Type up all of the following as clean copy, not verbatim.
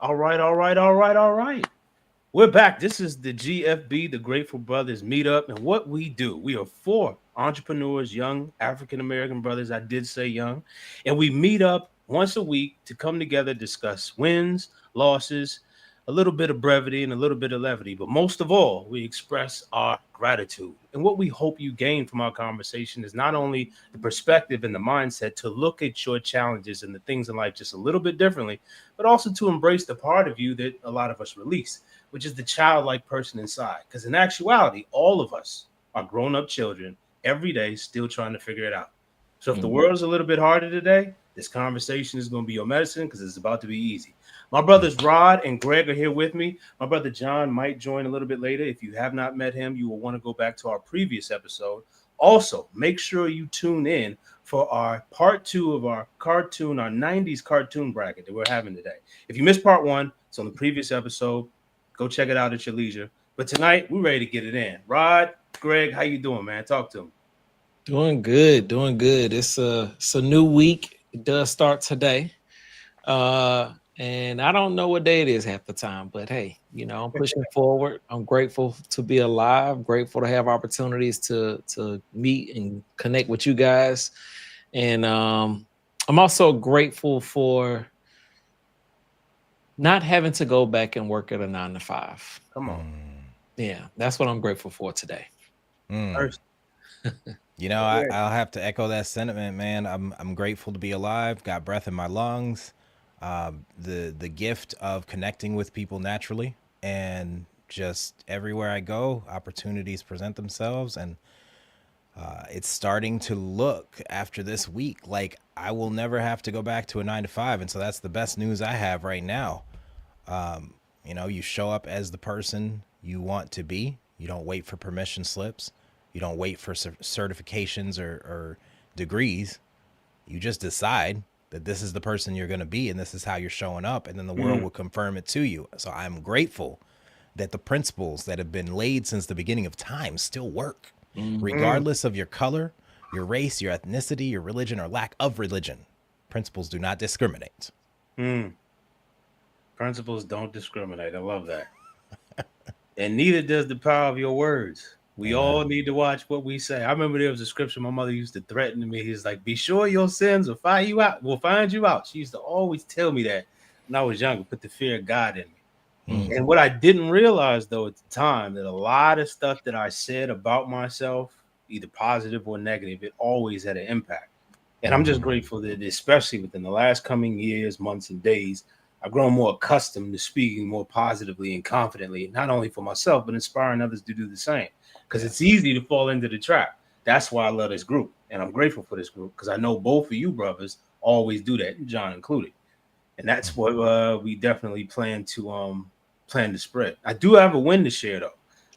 All right, all right, all right, all right. We're back. This is the GFB, the Grateful Brothers Meetup. And what we do, we are four entrepreneurs, young African American brothers. I did say young. And we meet up once a week to come together, discuss wins, losses, a little bit of brevity and a little bit of levity. But most of all, we express our gratitude. And what we hope you gain from our conversation is not only the perspective and the mindset to look at your challenges and the things in life just a little bit differently, but also to embrace the part of you that a lot of us release, which is the childlike person inside. Because in actuality, all of us are grown-up children every day still trying to figure it out. So if the world's a little bit harder today, this conversation is going to be your medicine because it's about to be easy. My brothers Rod and Greg are here with me. My brother John might join a little bit later. If you have not met him, you will want to go back to our previous episode. Also, make sure you tune in for our part 2 of our 90s cartoon bracket that we're having today. If you missed part 1, it's on the previous episode. Go check it out at your leisure. But tonight, we're ready to get it in. Rod, Greg, how you doing, man? Talk to him. Doing good, doing good. It's a new week. It does start today. And I don't know what day it is half the time, but hey, I'm pushing forward. I'm grateful to be alive, grateful to have opportunities to meet and connect with you guys. And I'm also grateful for not having to go back and work at a 9 to 5. Come on. Yeah, that's what I'm grateful for today. First, I'll have to echo that sentiment, man. I'm grateful to be alive, got breath in my lungs, the gift of connecting with people naturally, and just everywhere I go, opportunities present themselves, and it's starting to look after this week like I will never have to go back to a 9 to 5, and so that's the best news I have right now. You show up as the person you want to be. You don't wait for permission slips. You don't wait for certifications or degrees. You just decide that this is the person you're going to be and this is how you're showing up, and then the world will confirm it to you. So I'm grateful that the principles that have been laid since the beginning of time still work, regardless of your color, your race, your ethnicity, your religion, or lack of religion. Principles do not discriminate. Principles don't discriminate. I love that. And neither does the power of your words. We all need to watch what we say. I remember there was a scripture my mother used to threaten me. He's like, be sure your sins will find you out. Will find you out. She used to always tell me that when I was younger, put the fear of God in me. And what I didn't realize, though, at the time, that a lot of stuff that I said about myself, either positive or negative, it always had an impact. And I'm just grateful that, especially within the last coming years, months, and days, I've grown more accustomed to speaking more positively and confidently, not only for myself, but inspiring others to do the same. Because it's easy to fall into the trap. That's why I love this group. And I'm grateful for this group because I know both of you brothers always do that, John included. And that's what we definitely plan to spread. I do have a win to share, though.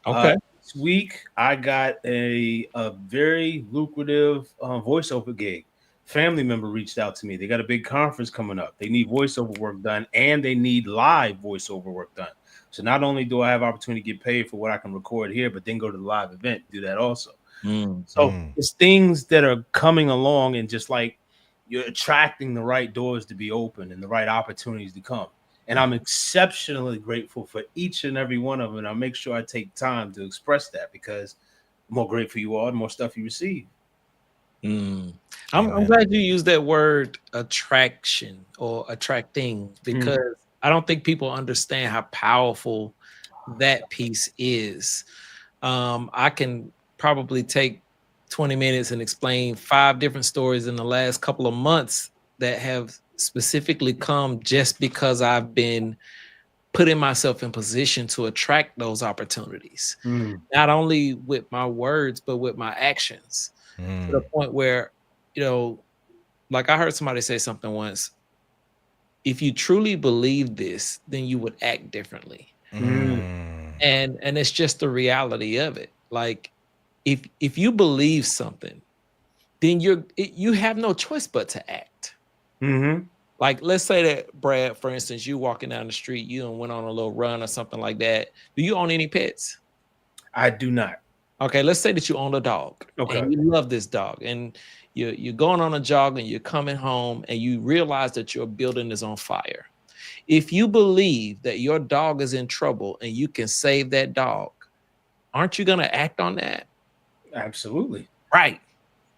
Okay. This week, I got a very lucrative voiceover gig. Family member reached out to me. They got a big conference coming up. They need voiceover work done, and they need live voiceover work done. So not only do I have opportunity to get paid for what I can record here, but then go to the live event, do that also. So it's things that are coming along, and just like you're attracting the right doors to be open and the right opportunities to come. And I'm exceptionally grateful for each and every one of them. And I'll make sure I take time to express that because the more grateful you are, the more stuff you receive. I'm glad you used that word attraction or attracting, because I don't think people understand how powerful that piece is. I can probably take 20 minutes and explain 5 different stories in the last couple of months that have specifically come just because I've been putting myself in position to attract those opportunities, not only with my words, but with my actions, to the point where, like I heard somebody say something once, if you truly believe this, then you would act differently. And it's just the reality of it. Like if you believe something, then you have no choice but to act. Like, let's say that, Brad, for instance, you walking down the street, you done went on a little run or something like that. Do you own any pets? I do not. Okay, let's say that you own a dog. Okay. And you love this dog, and you're going on a jog and you're coming home and you realize that your building is on fire. If you believe that your dog is in trouble and you can save that dog, aren't you going to act on that? Absolutely. Right.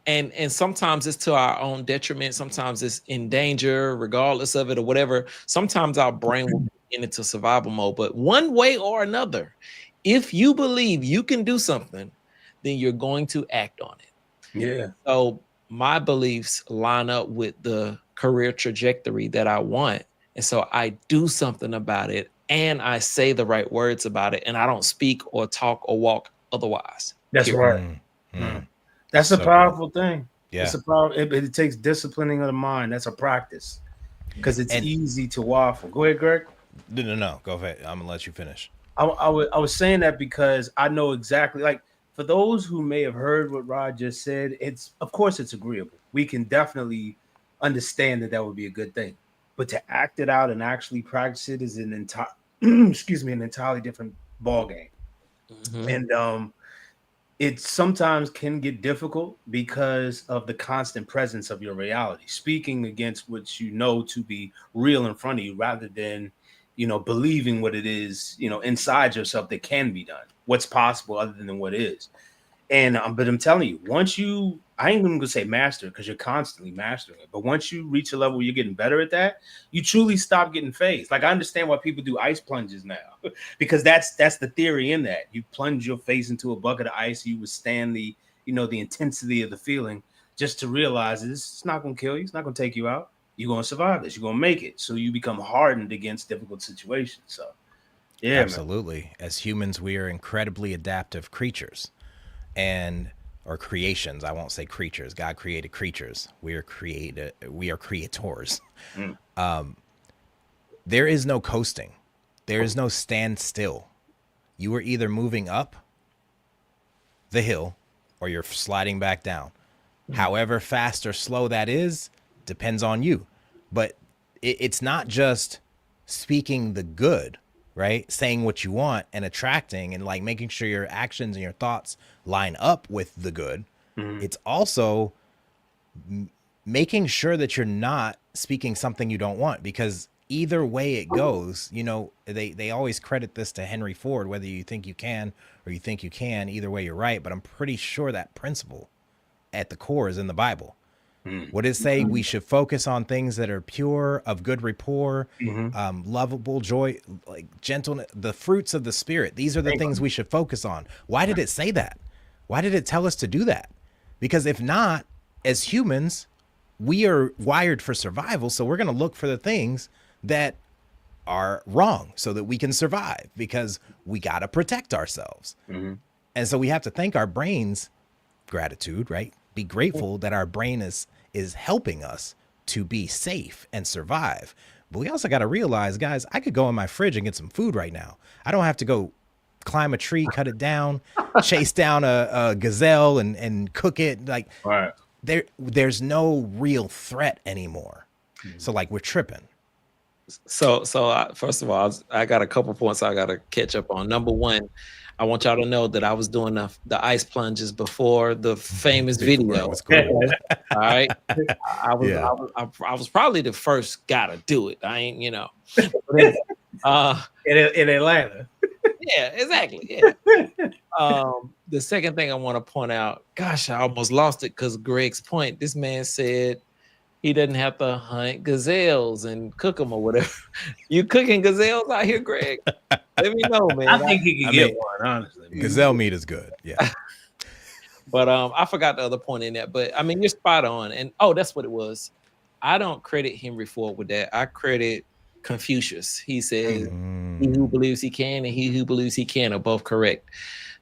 And sometimes it's to our own detriment. Sometimes it's in danger, regardless of it or whatever. Sometimes our brain will get into survival mode. But one way or another, if you believe you can do something, then you're going to act on it. Yeah. So my beliefs line up with the career trajectory that I want. And so I do something about it, and I say the right words about it, and I don't speak or talk or walk otherwise. That's period. right. That's so a powerful thing. Yeah. It's a power. It takes disciplining of the mind. That's a practice, because it's easy to waffle. Go ahead, Greg. No. Go ahead. I'm gonna let you finish. I was saying that because I know exactly, like, for those who may have heard what Rod just said, it's, of course, it's agreeable. We can definitely understand that would be a good thing, but to act it out and actually practice it is an entire an entirely different ball game. And it sometimes can get difficult because of the constant presence of your reality, speaking against what you know to be real in front of you, rather than, believing what it is, inside yourself that can be done, what's possible other than what is. And but I'm telling you, once I ain't even gonna say master, because you're constantly mastering it. But once you reach a level where you're getting better at that, you truly stop getting phased. Like, I understand why people do ice plunges now, because that's the theory in that. You plunge your face into a bucket of ice, you withstand the intensity of the feeling, just to realize it's not gonna kill you, it's not gonna take you out. You're gonna survive this. You're gonna make it. So you become hardened against difficult situations. So yeah, absolutely. Man. As humans, we are incredibly adaptive creatures. Or creations. I won't say creatures. God created creatures. We are creators. There is no coasting. There is no standstill. You are either moving up the hill or you're sliding back down. However fast or slow that is depends on you. But it's not just speaking the good, right? Saying what you want and attracting and like making sure your actions and your thoughts line up with the good. It's also making sure that you're not speaking something you don't want, because either way it goes, they always credit this to Henry Ford, whether you think you can or you think you can, either way you're right. But I'm pretty sure that principle at the core is in the Bible. What did it say? We should focus on things that are pure, of good rapport, lovable, joy, like gentleness, the fruits of the Spirit. These are the things we should focus on. Why did it say that? Why did it tell us to do that? Because if not, as humans, we are wired for survival. So we're going to look for the things that are wrong so that we can survive, because we got to protect ourselves. And so we have to thank our brains, gratitude, right? Be grateful that our brain is helping us to be safe and survive. But we also got to realize, guys, I could go in my fridge and get some food right now. I don't have to go climb a tree, cut it down, chase down a gazelle and cook it. Like, there's no real threat anymore. So like, we're tripping. So first of all, I got a couple points I got to catch up on. Number one, I want y'all to know that I was doing the ice plunges before the famous video. Was cool. All right, I was probably the first guy to do it. I ain't, in Atlanta. Yeah, exactly. Yeah. The second thing I want to point out, gosh, I almost lost it because Greg's point. This man said he doesn't have to hunt gazelles and cook them or whatever. You cooking gazelles out here, Greg? Let me know, man. I think he could get one, honestly. Gazelle meat is good. Yeah. But I forgot the other point in that. But I mean, you're spot on. And that's what it was. I don't credit Henry Ford with that. I credit Confucius. He says, he who believes he can and he who believes he can are both correct.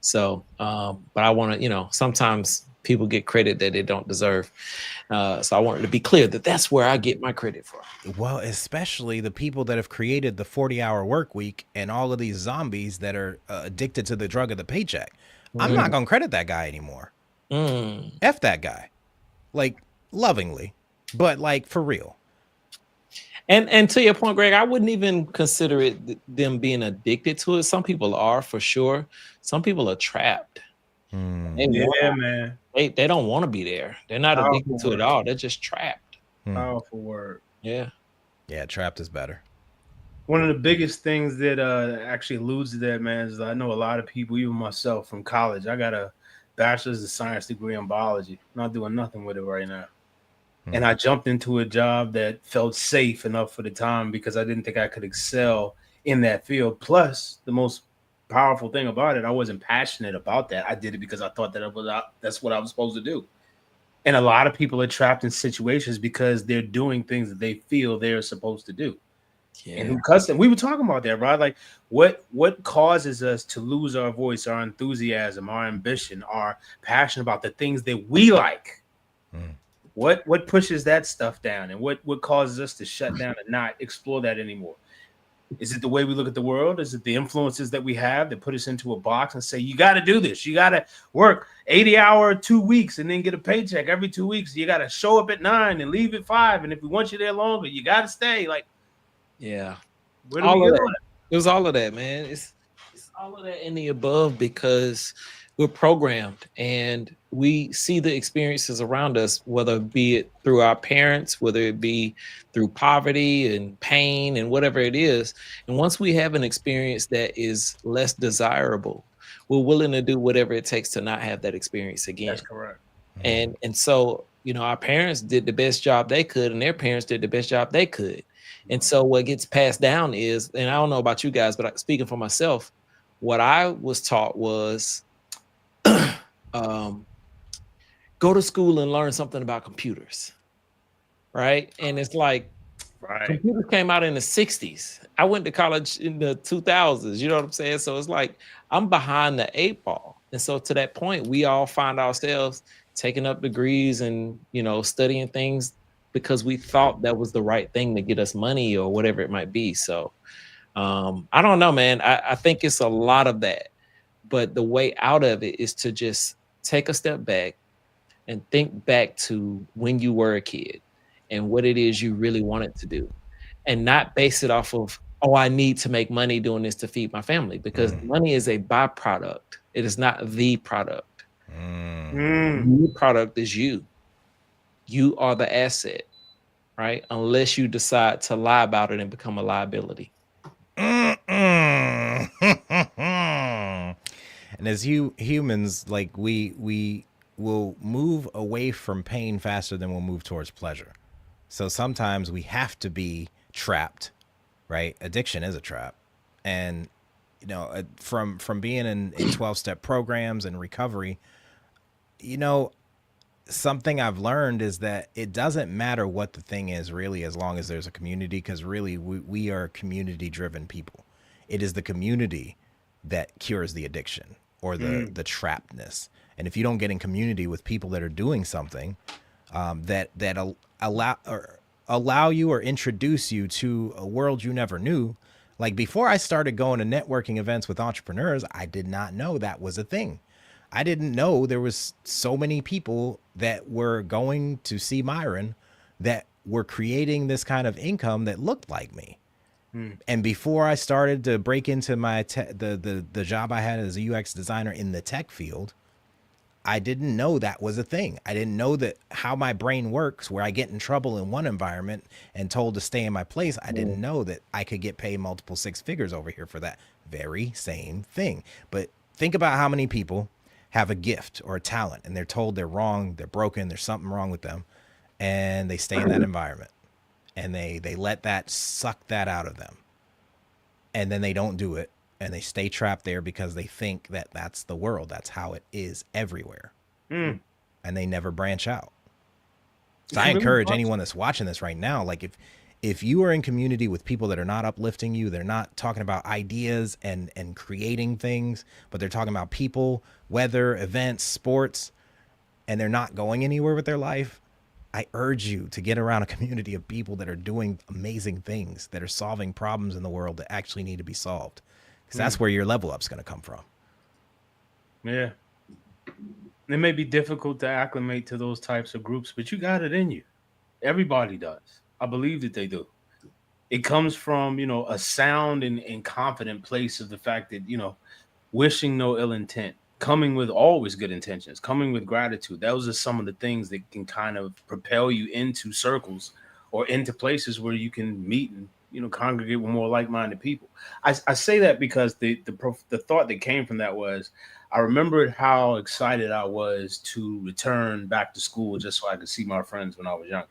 So, but I want to, sometimes people get credit that they don't deserve. So I wanted to be clear that that's where I get my credit from. Well, especially the people that have created the 40-hour work week and all of these zombies that are addicted to the drug of the paycheck. I'm not going to credit that guy anymore. F that guy. Like, lovingly, but like for real. And to your point, Greg, I wouldn't even consider it them being addicted to it. Some people are, for sure. Some people are trapped. Man. They don't want to be there. They're not addicted to it at all. They're just trapped. Powerful word. Yeah. Yeah, trapped is better. One of the biggest things that actually alludes to that, man, is I know a lot of people, even myself, from college. I got a bachelor's of science degree in biology. Not doing nothing with it right now. And I jumped into a job that felt safe enough for the time because I didn't think I could excel in that field. Plus, the most powerful thing about it, I wasn't passionate about that. I did it because I thought that's what I was supposed to do. And a lot of people are trapped in situations because they're doing things that they feel they're supposed to do. And Yeah. who cussed them? We were talking about that, right? Like what causes us to lose our voice, our enthusiasm, our ambition, our passion about the things that we like? What pushes that stuff down, and what causes us to shut down and not explore that anymore? Is it the way we look at the world? Is it the influences that we have that put us into a box and say, you got to do this? You got to work 80-hour 2 weeks and then get a paycheck every 2 weeks. You got to show up at 9 and leave at 5. And if we want you there longer, you got to stay. Like, Yeah. where do we All get of on that. It was all of that, man. It's all of that in the above because we're programmed and we see the experiences around us, whether it be it through our parents, whether it be through poverty and pain and whatever it is. And once we have an experience that is less desirable, we're willing to do whatever it takes to not have that experience again. That's correct. And so, our parents did the best job they could, and their parents did the best job they could. And so what gets passed down is, and I don't know about you guys, but speaking for myself, what I was taught was go to school and learn something about computers. Right. And it's like Right. computers came out in the 60s. I went to college in the 2000s. You know what I'm saying? So it's like I'm behind the 8 ball. And so to that point, we all find ourselves taking up degrees and, studying things because we thought that was the right thing to get us money or whatever it might be. So I don't know, man. I think it's a lot of that. But the way out of it is to just take a step back and think back to when you were a kid and what it is you really wanted to do, and not base it off of, oh, I need to make money doing this to feed my family, because money is a byproduct. It is not the product. The product is you. You are the asset, right? Unless you decide to lie about it and become a liability. And as humans, like we will move away from pain faster than we'll move towards pleasure. So sometimes we have to be trapped, right? Addiction is a trap. And from being in 12-step programs and recovery, something I've learned is that it doesn't matter what the thing is, really, as long as there's a community, because really we are community driven people. It is the community that cures the addiction or the trappedness. And if you don't get in community with people that are doing something that allow you or introduce you to a world you never knew. Like before I started going to networking events with entrepreneurs, I did not know that was a thing. I didn't know there was so many people that were going to see Myron that were creating this kind of income that looked like me. And before I started to break into my the job I had as a UX designer in the tech field, I didn't know that was a thing. I didn't know that how my brain works, where I get in trouble in one environment and told to stay in my place. I didn't know that I could get paid multiple six figures over here for that very same thing. But think about how many people have a gift or a talent and they're told they're wrong, they're broken, there's something wrong with them, and they stay in that environment and they let that suck that out of them. And then they don't do it. And they stay trapped there because they think that that's the world. That's how it is everywhere. And they never branch out. So I encourage anyone that's watching this right now, like if you are in community with people that are not uplifting you, they're not talking about ideas and creating things, but they're talking about people, weather, events, sports, and they're not going anywhere with their life, I urge you to get around a community of people that are doing amazing things, that are solving problems in the world that actually need to be solved. Because that's where your level up's going to come from. Yeah. It may be difficult to acclimate to those types of groups, but you got it in you. Everybody does. I believe that they do. It comes from, a sound and confident place of the fact that, wishing no ill intent, coming with always good intentions, coming with gratitude. Those are some of the things that can kind of propel you into circles or into places where you can meet and congregate with more like-minded people. I say that because the thought that came from that was I remembered how excited I was to return back to school just so I could see my friends when I was younger.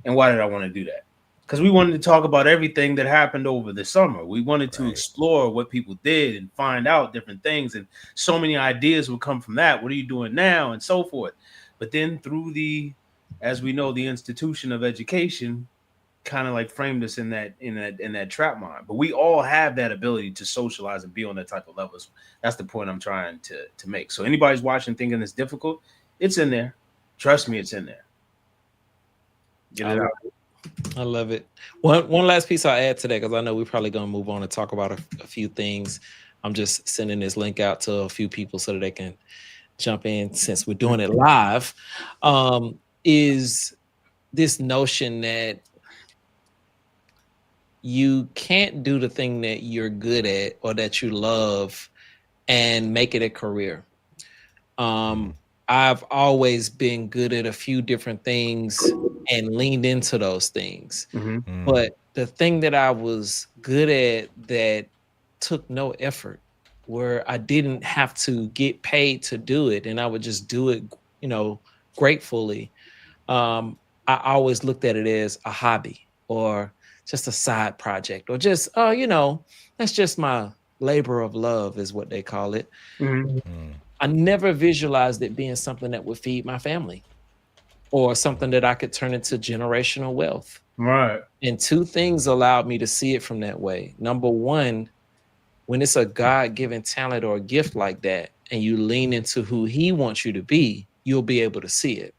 And why did I want to do that? Because we wanted to talk about everything that happened over the summer. We wanted to explore what people did and find out different things. And so many ideas would come from that. What are you doing now? And so forth. But then through as we know, the institution of education kind of like framed us in that trap mind. But we all have that ability to socialize and be on that type of levels. That's the point I'm trying to make. So anybody's watching thinking it's difficult, it's in there. Trust me, it's in there. Get it out. I love it. One last piece I'll add to that, because I know we're probably going to move on and talk about a few things. I'm just sending this link out to a few people so that they can jump in since we're doing it live. Is this notion that you can't do the thing that you're good at or that you love and make it a career. I've always been good at a few different things and leaned into those things. But the thing that I was good at that took no effort, where I didn't have to get paid to do it and I would just do it, gratefully. I always looked at it as a hobby or just a side project or just, that's just my labor of love is what they call it. I never visualized it being something that would feed my family or something that I could turn into generational wealth. Right. And two things allowed me to see it from that way. Number one, when it's a God-given talent or a gift like that, and you lean into who he wants you to be, you'll be able to see it.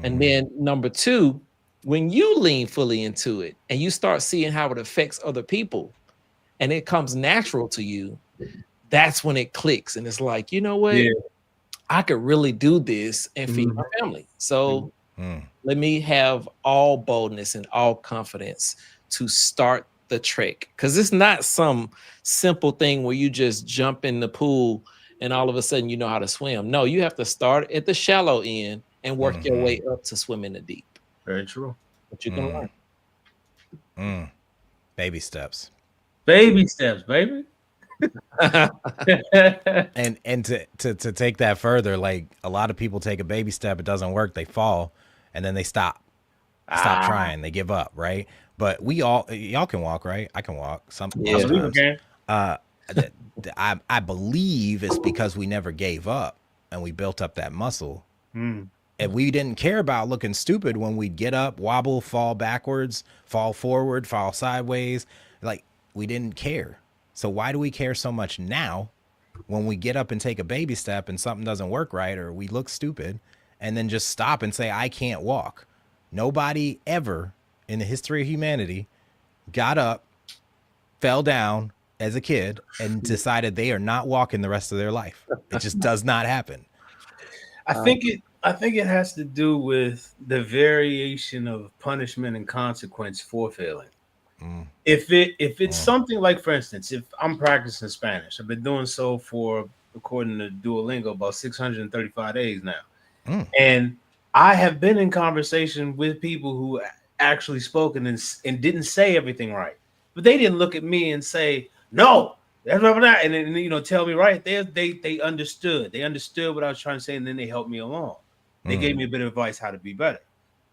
And then number two, when you lean fully into it and you start seeing how it affects other people and it comes natural to you, that's when it clicks. And it's like, you know what? Yeah. I could really do this and feed my family. So let me have all boldness and all confidence to start the trek. Because it's not some simple thing where you just jump in the pool and all of a sudden you know how to swim. No, you have to start at the shallow end and work your way up to swim in the deep. Very true. But you can learn. Baby steps. Baby steps, baby. and to take that further, like a lot of people take a baby step, it doesn't work, they fall, and then they stop trying, they give up, right? But y'all can walk, right? I can walk sometimes. I believe it's because we never gave up and we built up that muscle. And we didn't care about looking stupid when we'd get up, wobble, fall backwards, fall forward, fall sideways. Like, we didn't care. So why do we care so much now when we get up and take a baby step and something doesn't work right or we look stupid and then just stop and say, I can't walk? Nobody ever in the history of humanity got up, fell down as a kid, and decided they are not walking the rest of their life. It just does not happen. I think it has to do with the variation of punishment and consequence for failing. If it's something like, for instance, if I'm practicing Spanish, I've been doing so for, according to Duolingo, about 635 days now. And I have been in conversation with people who actually spoken and didn't say everything right. But they didn't look at me and say, no, that's not, and then, tell me right. They understood. They understood what I was trying to say, and then they helped me along. They gave me a bit of advice how to be better.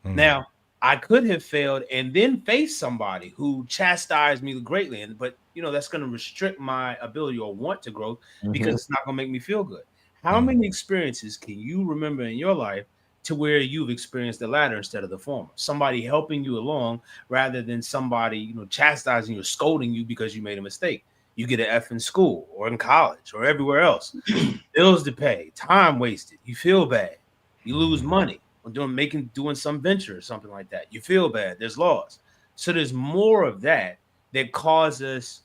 Now, I could have failed and then face somebody who chastised me greatly, but that's going to restrict my ability or want to grow because it's not going to make me feel good. How many experiences can you remember in your life to where you've experienced the latter instead of the former? Somebody helping you along rather than somebody chastising you or scolding you because you made a mistake. You get an F in school or in college or everywhere else. Bills to pay, time wasted. You feel bad. You lose money or doing some venture or something like that. You feel bad. There's loss. So there's more of that causes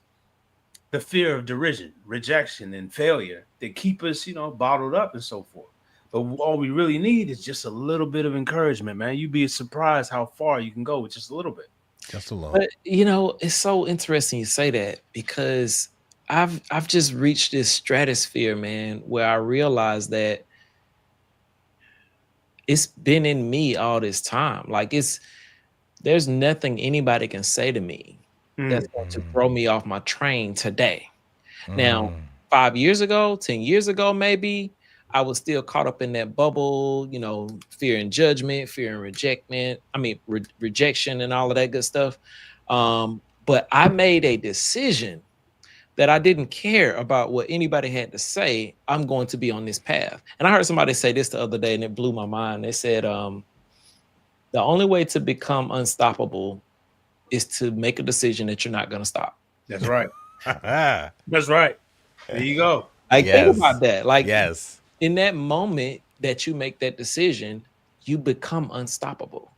the fear of derision, rejection, and failure that keep us, bottled up and so forth. But all we really need is just a little bit of encouragement, man. You'd be surprised how far you can go with just a little bit. Just a little. But it's so interesting you say that, because I've just reached this stratosphere, man, where I realized that it's been in me all this time. Like, there's nothing anybody can say to me that's going to throw me off my train today. Now, Mm. 5 years ago, 10 years ago, maybe I was still caught up in that bubble, fear and judgment, fear and rejection and all of that good stuff. But I made a decision that I didn't care about what anybody had to say. I'm going to be on this path. And I heard somebody say this the other day and it blew my mind. They said, the only way to become unstoppable is to make a decision that you're not going to stop. That's right. That's right. There you go. Like, think about that. Like, yes. In that moment that you make that decision, you become unstoppable.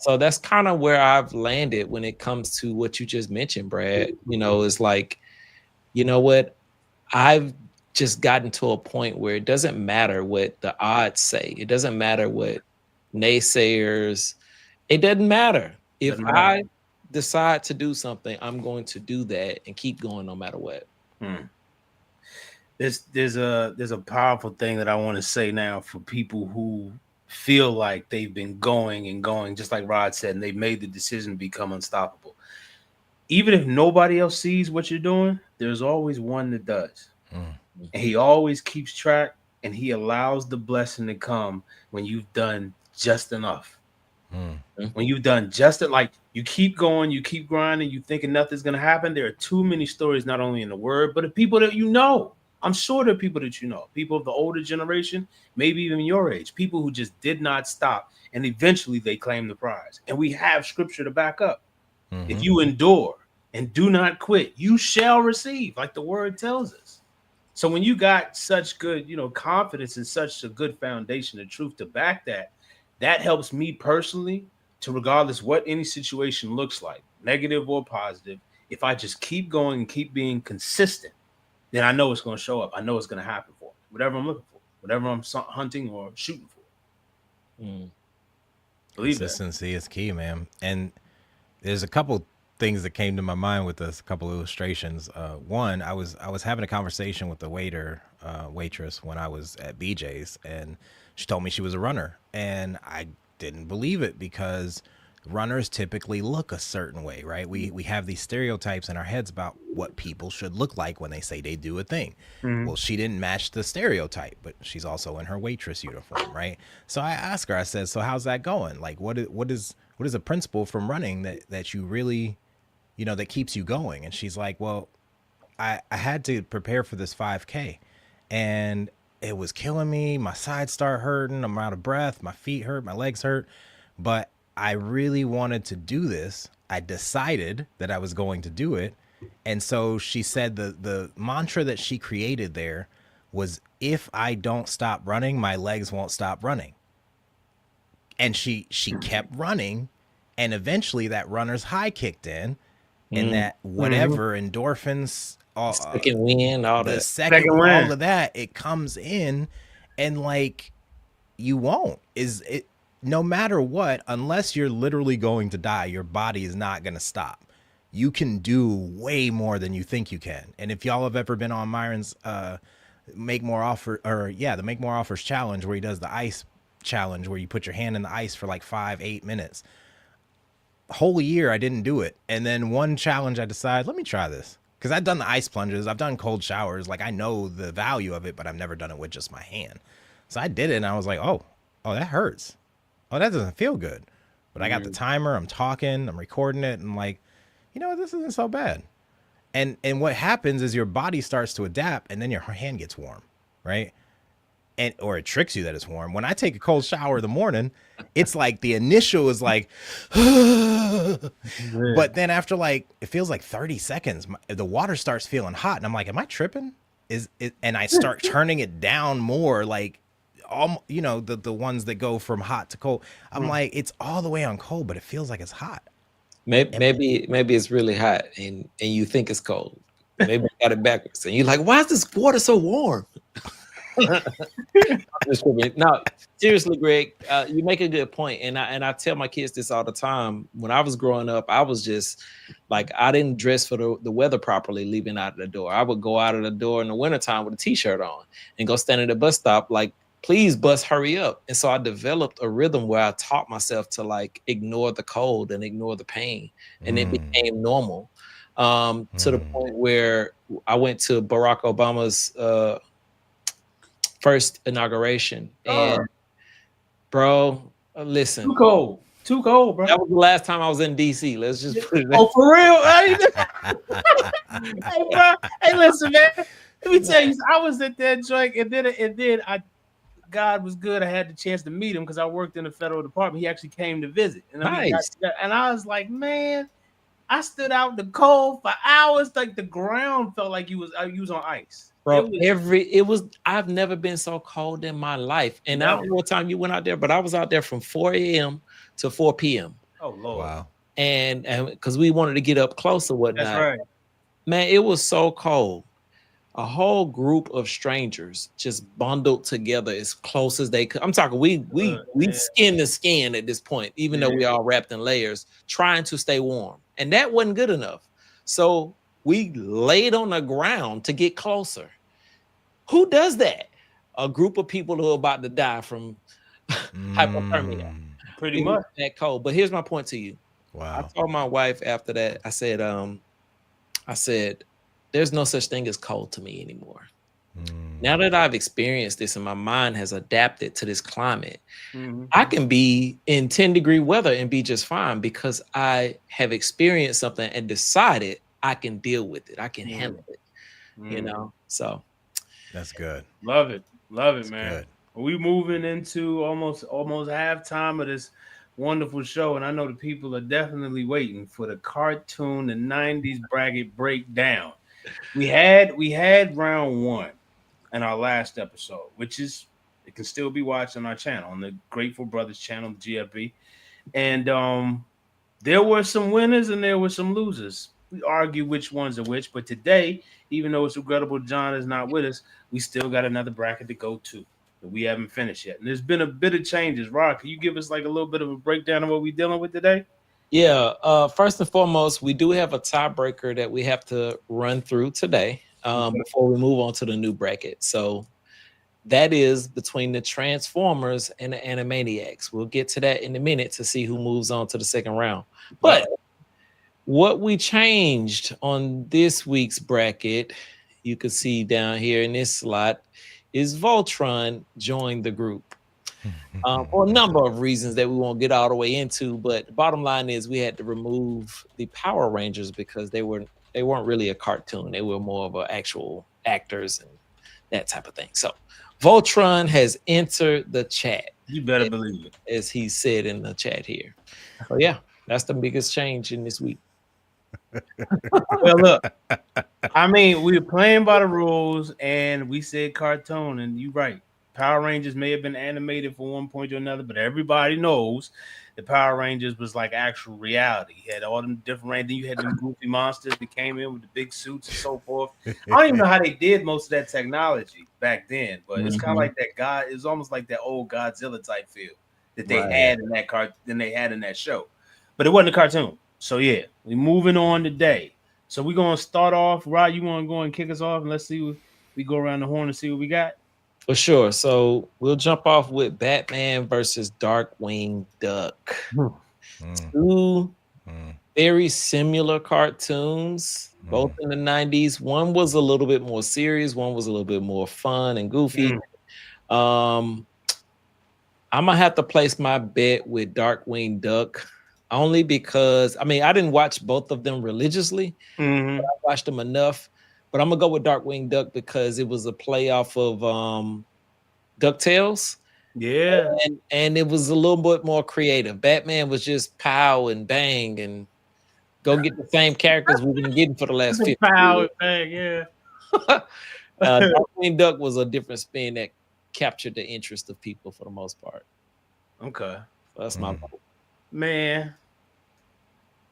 So that's kind of where I've landed when it comes to what you just mentioned, Brad. It's like, you know what? I've just gotten to a point where it doesn't matter what the odds say. It doesn't matter what naysayers. It doesn't matter. If I decide to do something, I'm going to do that and keep going no matter what. There's a powerful thing that I want to say now for people who feel like they've been going and going, just like Rod said, and they made the decision to become unstoppable. Even if nobody else sees what you're doing, there's always one that does. And he always keeps track, and he allows the blessing to come when you've done just enough. When you've done just it, like you keep going, you keep grinding, you thinking nothing's going to happen. There are too many stories, not only in the word, but of people that you know. I'm sure there are people that you know, people of the older generation, maybe even your age, people who just did not stop, and eventually they claim the prize. And we have scripture to back up. If you endure and do not quit, you shall receive, like the word tells us. So when you got such good, confidence and such a good foundation of truth to back that, that helps me personally to, regardless what any situation looks like, negative or positive, if I just keep going and keep being consistent, then I know it's going to show up. I know it's going to happen for me. Whatever I'm looking for, whatever I'm hunting or shooting for. Believe Consistency is key, man. And there's a couple things that came to my mind with this, a couple illustrations. One, I was having a conversation with the waitress when I was at BJ's, and she told me she was a runner, and I didn't believe it because runners typically look a certain way, right? We have these stereotypes in our heads about what people should look like when they say they do a thing. Well, she didn't match the stereotype, but she's also in her waitress uniform, right? So I asked her, I said, so how's that going? Like, what is a principle from running that you really, that keeps you going? And she's like, well, I had to prepare for this 5K and it was killing me. My sides start hurting. I'm out of breath. My feet hurt. My legs hurt. But I really wanted to do this. I decided that I was going to do it. And so she said the mantra that she created there was, if I don't stop running, my legs won't stop running. And she kept running, and eventually that runner's high kicked in, and that whatever endorphins, second wind, all the that, second all of that, it comes in, and like you won't no matter what, unless you're literally going to die, your body is not going to stop. You can do way more than you think you can. And if y'all have ever been on Myron's the Make More Offers challenge, where he does the ice challenge, where you put your hand in the ice for like 5-8 minutes. Whole year I didn't do it. And then one challenge I decided, let me try this. Because I've done the ice plunges, I've done cold showers, like I know the value of it, but I've never done it with just my hand. So I did it, and I was like, oh, that hurts. Oh, that doesn't feel good. But I got the timer, I'm talking, I'm recording it, and like, this isn't so bad. And what happens is your body starts to adapt, and then your hand gets warm, right? Or it tricks you that it's warm. When I take a cold shower in the morning, it's like the initial is like, but then after like, it feels like 30 seconds, the water starts feeling hot, and I'm like, am I tripping? And I start turning it down more, like, the ones that go from hot to cold. I'm like, it's all the way on cold, but it feels like it's hot. Maybe it's really hot and you think it's cold. Maybe I got it backwards, and you're like, why is this water so warm? No, seriously, Greg, you make a good point, and I tell my kids this all the time. When I was growing up, I was just like, I didn't dress for the weather properly leaving out of the door. I would go out of the door in the wintertime with a t-shirt on and go stand at the bus stop like, please, bus, hurry up. And so I developed a rhythm where I taught myself to like ignore the cold and ignore the pain, and it became normal. To the point where I went to Barack Obama's first inauguration, and bro, listen, too cold, bro. that was the last time I was in DC. Let's just put it. Oh, for real? Hey, bro. Hey, listen, man. Let me tell you, I was at that joint, and then God was good. I had the chance to meet him because I worked in the federal department. He actually came to visit, and Nice. and I was like, man, I stood out in the cold for hours. Like the ground felt like you was on ice, bro. I've never been so cold in my life, and I don't know what time you went out there, but I was out there from 4 a.m. to 4 p.m. Oh Lord! Wow. And because we wanted to get up close or whatnot. That's right. Man, it was so cold. A whole group of strangers just bundled together as close as they could. I'm talking we skin to skin at this point, even though we all wrapped in layers, trying to stay warm. And that wasn't good enough. So we laid on the ground to get closer. Who does that? A group of people who are about to die from hypothermia. Pretty much that cold. But here's my point to you. Wow. I told my wife after that, I said, there's no such thing as cold to me anymore. Now that I've experienced this and my mind has adapted to this climate, I can be in 10-degree weather and be just fine because I have experienced something and decided I can deal with it. I can handle it, you know? So that's good. Love it, man. Good. We moving into almost halftime of this wonderful show, and I know the people are definitely waiting for the cartoon, the 90s bracket breakdown. We had round one in our last episode, which is it can still be watched on our channel, on the Greatfull Brothers channel, GFB. And there were some winners and there were some losers. We argue which ones are which, but today, even though it's regrettable John is not with us, we still got another bracket to go to that we haven't finished yet. And there's been a bit of changes. Rock, can you give us like a little bit of a breakdown of what we're dealing with today? Yeah, first and foremost, we do have a tiebreaker that we have to run through today before we move on to the new bracket. So that is between the Transformers and the Animaniacs. We'll get to that in a minute to see who moves on to the second round. But what we changed on this week's bracket, you can see down here in this slot, is Voltron joined the group. For a number of reasons that we won't get all the way into, but the bottom line is we had to remove the Power Rangers because they weren't really a cartoon. They were more of actual actors and that type of thing. So Voltron has entered the chat. You better believe it. As he said in the chat here. So yeah, that's the biggest change in this week. Well, look, I mean, we were playing by the rules and we said cartoon, and you're right. Power Rangers may have been animated for one point or another, but everybody knows the Power Rangers was like actual reality. You had all them different Rangers. You had them goofy monsters that came in with the big suits and so forth. I don't even know how they did most of that technology back then, but it's kind of like that it's almost like that old Godzilla type feel that they had in that they had in that show. But it wasn't a cartoon. So yeah, we're moving on today. So we're gonna start off. Rod, you want to go and kick us off, and let's see we go around the horn and see what we got. For sure. So we'll jump off with Batman versus Darkwing Duck. Two very similar cartoons, both in the 90s. One was a little bit more serious. One was a little bit more fun and goofy. I'm gonna have to place my bet with Darkwing Duck, only because I didn't watch both of them religiously. But I watched them enough. But I'm gonna go with Darkwing Duck because it was a play off of DuckTales. Yeah. And it was a little bit more creative. Batman was just pow and bang and go get the same characters we've been getting for the last 50 years. Bang, yeah. Darkwing Duck was a different spin that captured the interest of people for the most part. Okay. So that's my vote. Man,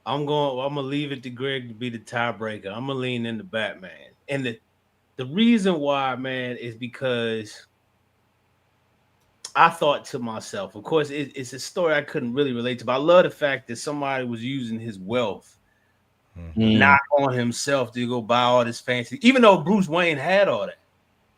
I'm gonna leave it to Greg to be the tiebreaker. I'm gonna lean into Batman. And the reason why, man, is because I thought to myself, of course, it's a story I couldn't really relate to, but I love the fact that somebody was using his wealth, not on himself, to go buy all this fancy, even though Bruce Wayne had all that.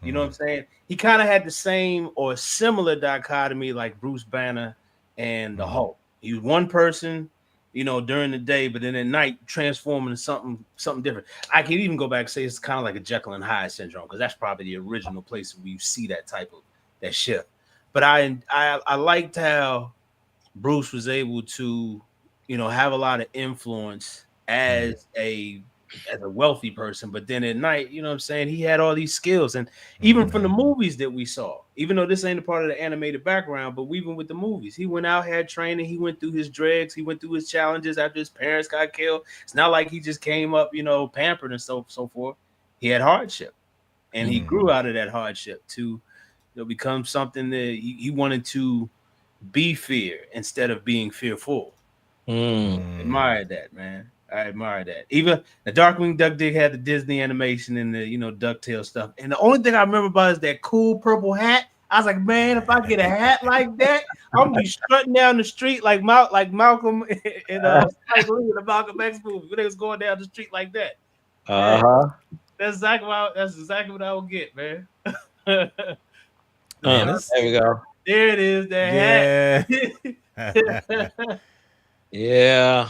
You know what I'm saying? He kind of had the same or similar dichotomy like Bruce Banner and the Hulk. He was one person during the day, but then at night transform into something different. I can even go back and say it's kind of like a Jekyll and Hyde syndrome, because that's probably the original place where you see that type of that shift. But I liked how Bruce was able to, have a lot of influence as a wealthy person, but then at night, you know what I'm saying, he had all these skills. And even from the movies that we saw, even though this ain't a part of the animated background, but even with the movies, he went out, had training, he went through his dregs, he went through his challenges after his parents got killed. It's not like he just came up, pampered and so forth. He had hardship, and he grew out of that hardship to become something that he wanted to be fear instead of being fearful. Admired that, man. I admire that. Even the Darkwing Duck did have the Disney animation and the DuckTales stuff. And the only thing I remember about is that cool purple hat. I was like, man, if I get a hat like that, I'm gonna be strutting down the street like Malcolm in Spike Lee in the Malcolm X movie when they was going down the street like that. That's exactly what I would get, man. There we go. There it is, that hat. Yeah.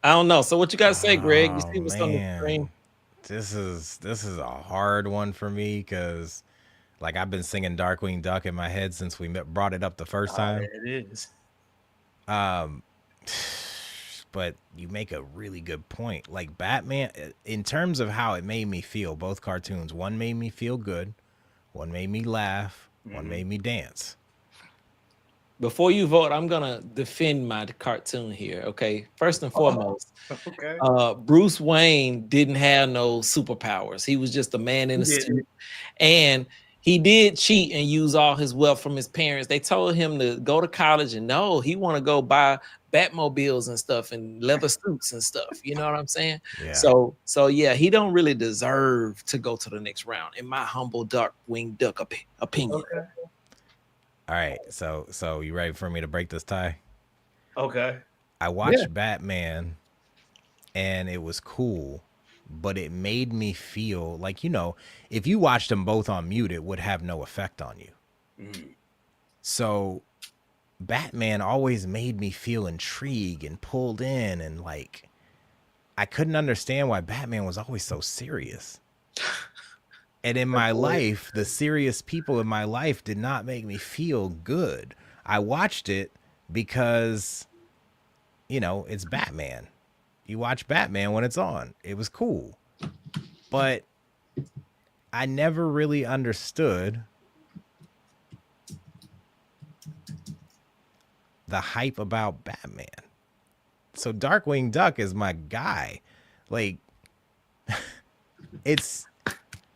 I don't know. So what you got to say, Greg? You see what's on the screen? This is a hard one for me because, like, I've been singing Darkwing Duck in my head since we brought it up the first time. It is. But you make a really good point. Like Batman, in terms of how it made me feel, both cartoons, one made me feel good, one made me laugh, one made me dance. Before you vote, I'm gonna defend my cartoon here. Okay, first and foremost, Bruce Wayne didn't have no superpowers. He was just a man in a suit, and he did cheat and use all his wealth from his parents. They told him to go to college, and no, he want to go buy Batmobiles and stuff and leather suits and stuff. You know what I'm saying? Yeah. So yeah, he don't really deserve to go to the next round, in my humble Darkwing Duck opinion. Okay. All right, so you ready for me to break this tie? Okay. I watched Batman, and it was cool, but it made me feel like, if you watched them both on mute, it would have no effect on you. So Batman always made me feel intrigued and pulled in, and like I couldn't understand why Batman was always so serious. And in my life, the serious people in my life did not make me feel good. I watched it because, it's Batman. You watch Batman when it's on. It was cool. But I never really understood the hype about Batman. So Darkwing Duck is my guy. Like,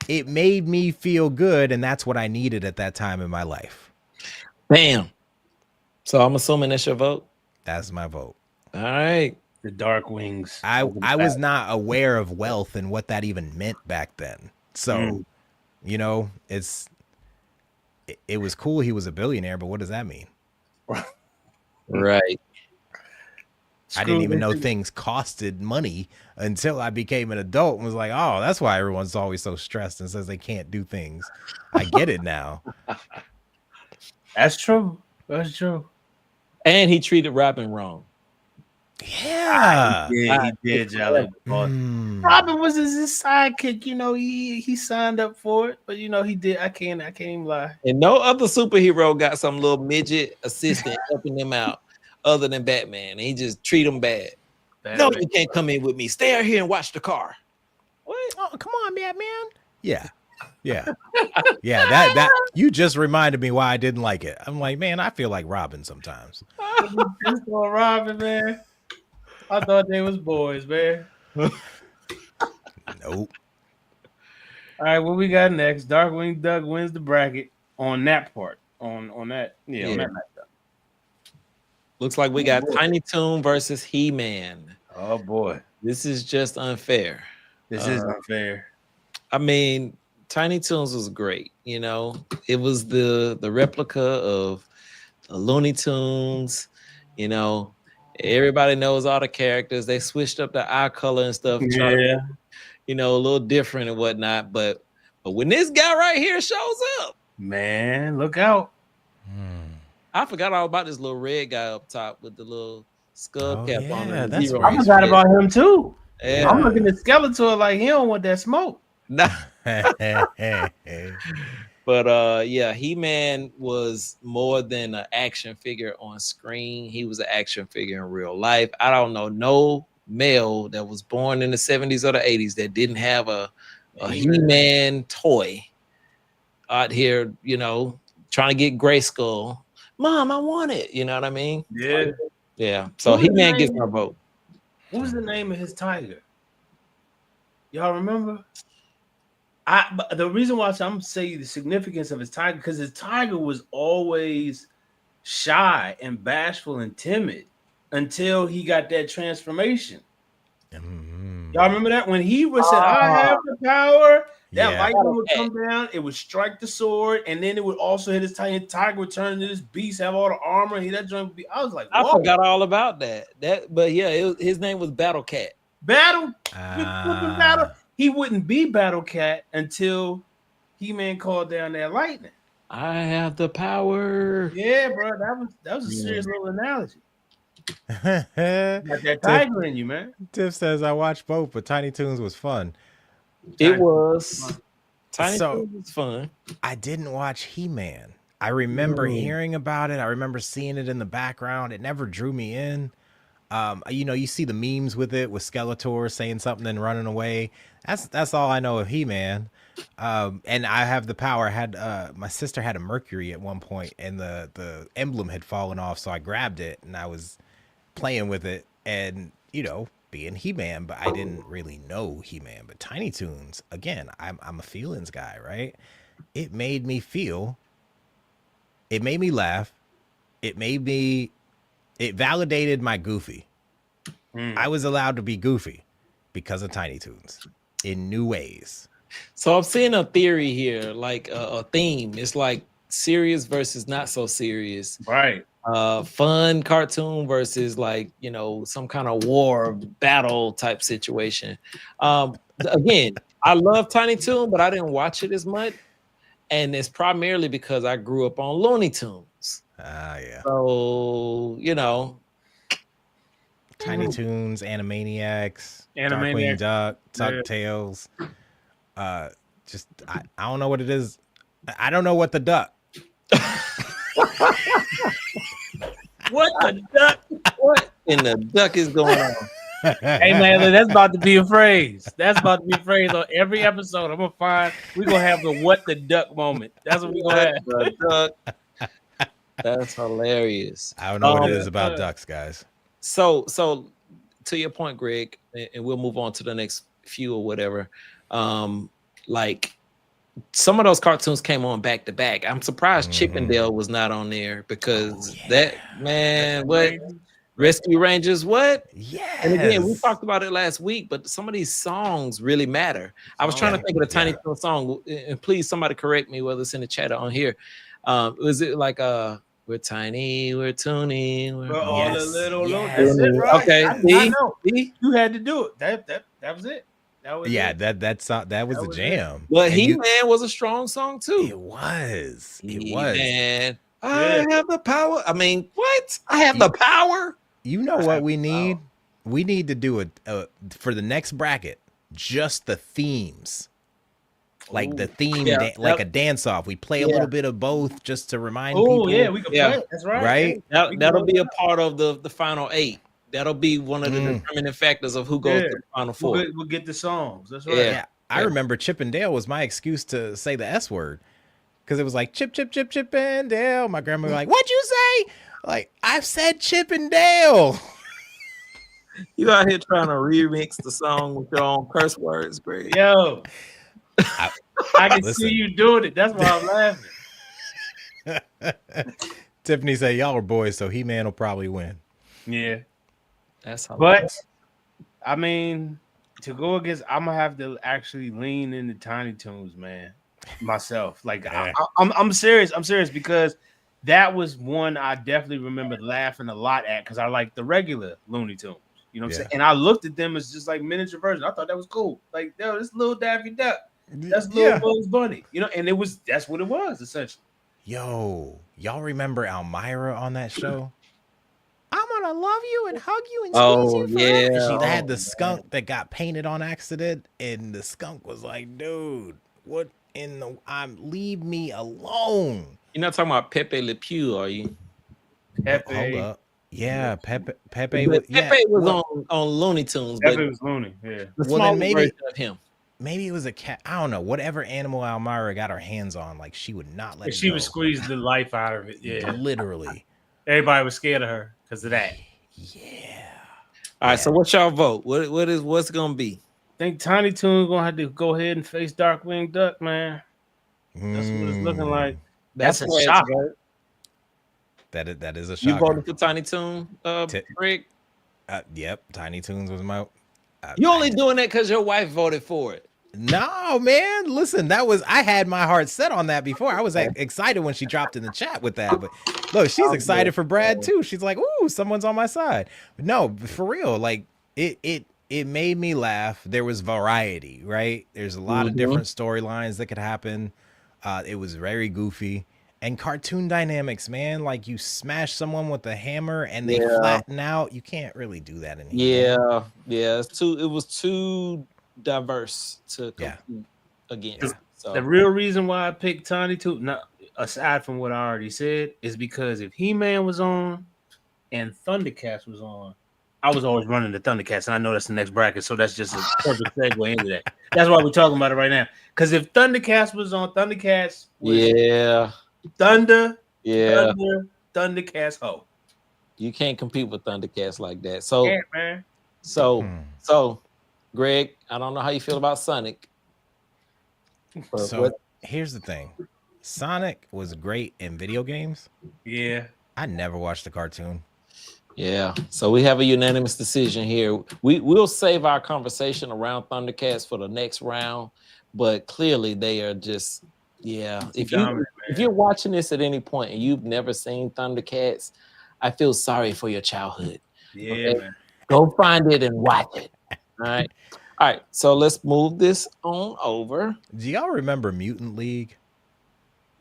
it made me feel good, and that's what I needed at that time in my life. Bam. So I'm assuming that's your vote? That's my vote. All right. The Dark Wings. I was not aware of wealth and what that even meant back then. So, it was cool he was a billionaire, but what does that mean? Right. I didn't even know things costed money until I became an adult and was like, oh, that's why everyone's always so stressed and says they can't do things. I get it now. That's true. That's true. And he treated Robin wrong. Yeah. He did, Jolly. Robin was his sidekick. He signed up for it, but he did. I can't even lie. And no other superhero got some little midget assistant helping them out other than Batman. And he just treat them bad. No, you can't come in with me. Stay out here and watch the car. What? Oh, come on, Batman. Yeah. That you just reminded me why I didn't like it. I'm like, man, I feel like Robin sometimes. Just for Robin, man. I thought they was boys, man. Nope. All right, what we got next? Darkwing Duck wins the bracket on that part. On that, on that matchup. Looks like we got Tiny Toon versus He-Man. Oh boy, this is just unfair. This is unfair. I mean, Tiny Toons was great. It was the replica of the Looney Tunes. Everybody knows all the characters. They switched up the eye color and stuff. Yeah. A little different and whatnot. But when this guy right here shows up, man, look out. I forgot all about this little red guy up top with the little Skull Oh, cap on yeah, and that's zero right. I on his forgot chest. about him too. Yeah. I'm looking at Skeletor like he don't want that smoke. Nah. But yeah, He-Man was more than an action figure on screen. He was an action figure in real life. I don't know no male that was born in the 70s or the 80s that didn't have a He-Man toy out here, trying to get Grayskull. Mom, I want it. You know what I mean? Yeah. Yeah. So What was the He-Man gets name? my vote. What was the name of his tiger? Y'all remember? But the reason why I'm saying the significance of his tiger, because his tiger was always shy and bashful and timid until he got that transformation. Y'all remember that when he was said, "I have the power." That Yeah. lightning would come down, it would strike the sword, and then it would also hit his tiger. Tiger would turn into this beast, have all the armor. That joint would be. I was like, whoa. I forgot all about that. But yeah, his name was Battle Cat. Battle. He wouldn't be Battle Cat until He-Man called down that lightning. I have the power. Yeah, bro, that was a serious little analogy. Got that tiger in you, man. Tiff says I watched both, but Tiny Toons was fun. It was. Tiny Toons was fun. I didn't watch He-Man. I remember hearing about it. I remember seeing it in the background. It never drew me in. You see the memes with it, with Skeletor saying something and running away. That's all I know of He-Man. And I have the power. I had my sister had a Mercury at one point, and the emblem had fallen off, so I grabbed it and I was playing with it, and being He-Man, but I didn't really know He-Man. But Tiny Toons, again, I'm a feelings guy, right? It made me feel. It made me laugh. It validated my goofy. I was allowed to be goofy because of Tiny Toons in new ways. So I'm seeing a theory here, like a theme. It's like serious versus not so serious. Right. Fun cartoon versus some kind of war battle type situation. Again, I love Tiny Toon, but I didn't watch it as much. And it's primarily because I grew up on Looney Tunes. Yeah. So, Tiny Toons, Animaniacs, Darkwing Duck, DuckTales. I don't know what it is. I don't know what the duck. What the duck? What in the duck is going on? Hey man, that's about to be a phrase. That's about to be a phrase on every episode. We're gonna have the what the duck moment. That's what we're gonna have. The duck. That's hilarious. I don't know what it is about ducks, guys. So to your point, Greg, and we'll move on to the next few or whatever. Like some of those cartoons came on back to back. I'm surprised Chippendale was not on there because Rescue Rangers, what? Yeah. And again, we talked about it last week, but some of these songs really matter. I was trying to think of the Tiny Toon song, and please somebody correct me whether it's in the chat or on here. Was it like we're tiny, we're toony, we're all the little that's it, right? Okay, I know. You had to do it. That was it. That was that was a jam. But He-Man was a strong song too. It was. Man, I have the power. I mean, what? I have the power. You know what we need? We need to do it for the next bracket. Just the themes, like the theme, like a dance off. We play a little bit of both just to remind people. Oh yeah, we can play. That's right. Right. That'll be a part of the final 8. That'll be one of the determining factors of who goes to the final 4. We'll get the songs. That's right. Yeah. I remember Chip and Dale was my excuse to say the S word. Because it was like Chip, Chip, Chip, Chip and Dale. My grandma was like, "What'd you say?" Like, I've said Chip and Dale. You out here trying to remix the song with your own curse words, Greg. Yo. I can see you doing it. That's why I'm laughing. Tiffany said, "Y'all are boys, so He-Man will probably win." Yeah. That's how. But I mean, to go against, I'm gonna have to actually lean into Tiny Toons, man. Myself, like I'm serious. I'm serious because that was one I definitely remember laughing a lot at because I like the regular Looney Tunes. You know what I'm saying? And I looked at them as just like miniature version. I thought that was cool. Like, yo, this little Daffy Duck. That's little Bugs Bunny. You know, and that's what it was essentially. Yo, y'all remember Elmira on that show? I'm gonna love you and hug you and squeeze you forever. Yeah. And she had the skunk that got painted on accident, and the skunk was like, dude, what in the leave me alone. You're not talking about Pepe Le Pew, are you? Pepe. Hold up. Yeah, Pepe Pepe was on Looney Tunes, but Pepe was Looney, yeah. The smaller version of him. Maybe it was a cat. I don't know. Whatever animal Elmira got her hands on, like she would not let it she go. would squeeze the life out of it. Yeah. Literally. Everybody was scared of her because of that. Yeah. All right, so what's y'all vote? What's gonna be? I think Tiny Toon's gonna have to go ahead and face Darkwing Duck, man. That's what it's looking like. That's a shock. That is a shock. You voted for Tiny Toon, Rick? Yep, Tiny Toons was my. You only doing that because your wife voted for it. No, man. Listen, I had my heart set on that before. I was excited when she dropped in the chat with that. But look, she's excited for Brad too. She's like, "Ooh, someone's on my side." But no, for real, like it made me laugh. There was variety, right? There's a lot of different storylines that could happen. It was very goofy. And cartoon dynamics, man. Like you smash someone with a hammer and they flatten out. You can't really do that anymore. Yeah. It was too diverse to compete against. So. The real reason why I picked Tiny Toon, aside from what I already said, is because if He-Man was on and Thundercats was on, I was always running the Thundercats, and I know that's the next bracket, so that's just a perfect segue into that. That's why we're talking about it right now. Because if Thundercats was on, Thundercats was Thundercats ho. You can't compete with Thundercats like that. So yeah, man. So Greg, I don't know how you feel about Sonic. So here's the thing. Sonic was great in video games. Yeah. I never watched the cartoon. Yeah. So we have a unanimous decision here. We'll save our conversation around Thundercats for the next round, but clearly they are just If you're watching this at any point and you've never seen Thundercats, I feel sorry for your childhood. Yeah, okay? Man. Go find it and watch it. All right. So let's move this on over. Do y'all remember Mutant League?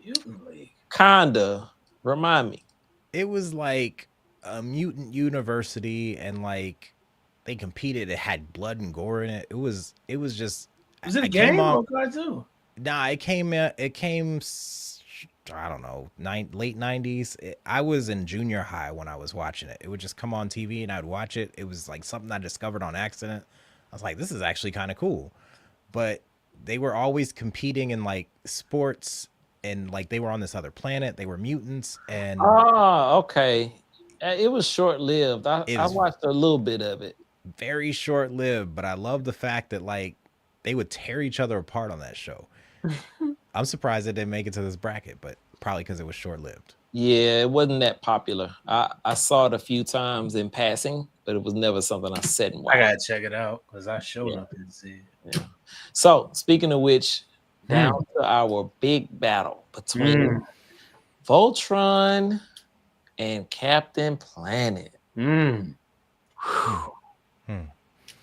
Mutant League. Kinda. Remind me. It was like a mutant university, and like they competed. It had blood and gore in it. It was just. Was it a game or cartoon? Nah, it came. I don't know, late 90s. I was in junior high when I was watching it. It would just come on TV and I'd watch it. It was like something I discovered on accident. I was like, this is actually kind of cool. But they were always competing in like sports, and like they were on this other planet. They were mutants. And okay. It was short-lived. I watched a little bit of it. Very short-lived, but I love the fact that like they would tear each other apart on that show. I'm surprised it didn't make it to this bracket, but probably because it was short-lived. Yeah, it wasn't that popular. I saw it a few times in passing, but it was never something I sat and watched. I gotta check it out because I showed up and see it. Yeah. So speaking of which, down to our big battle between Voltron and Captain Planet.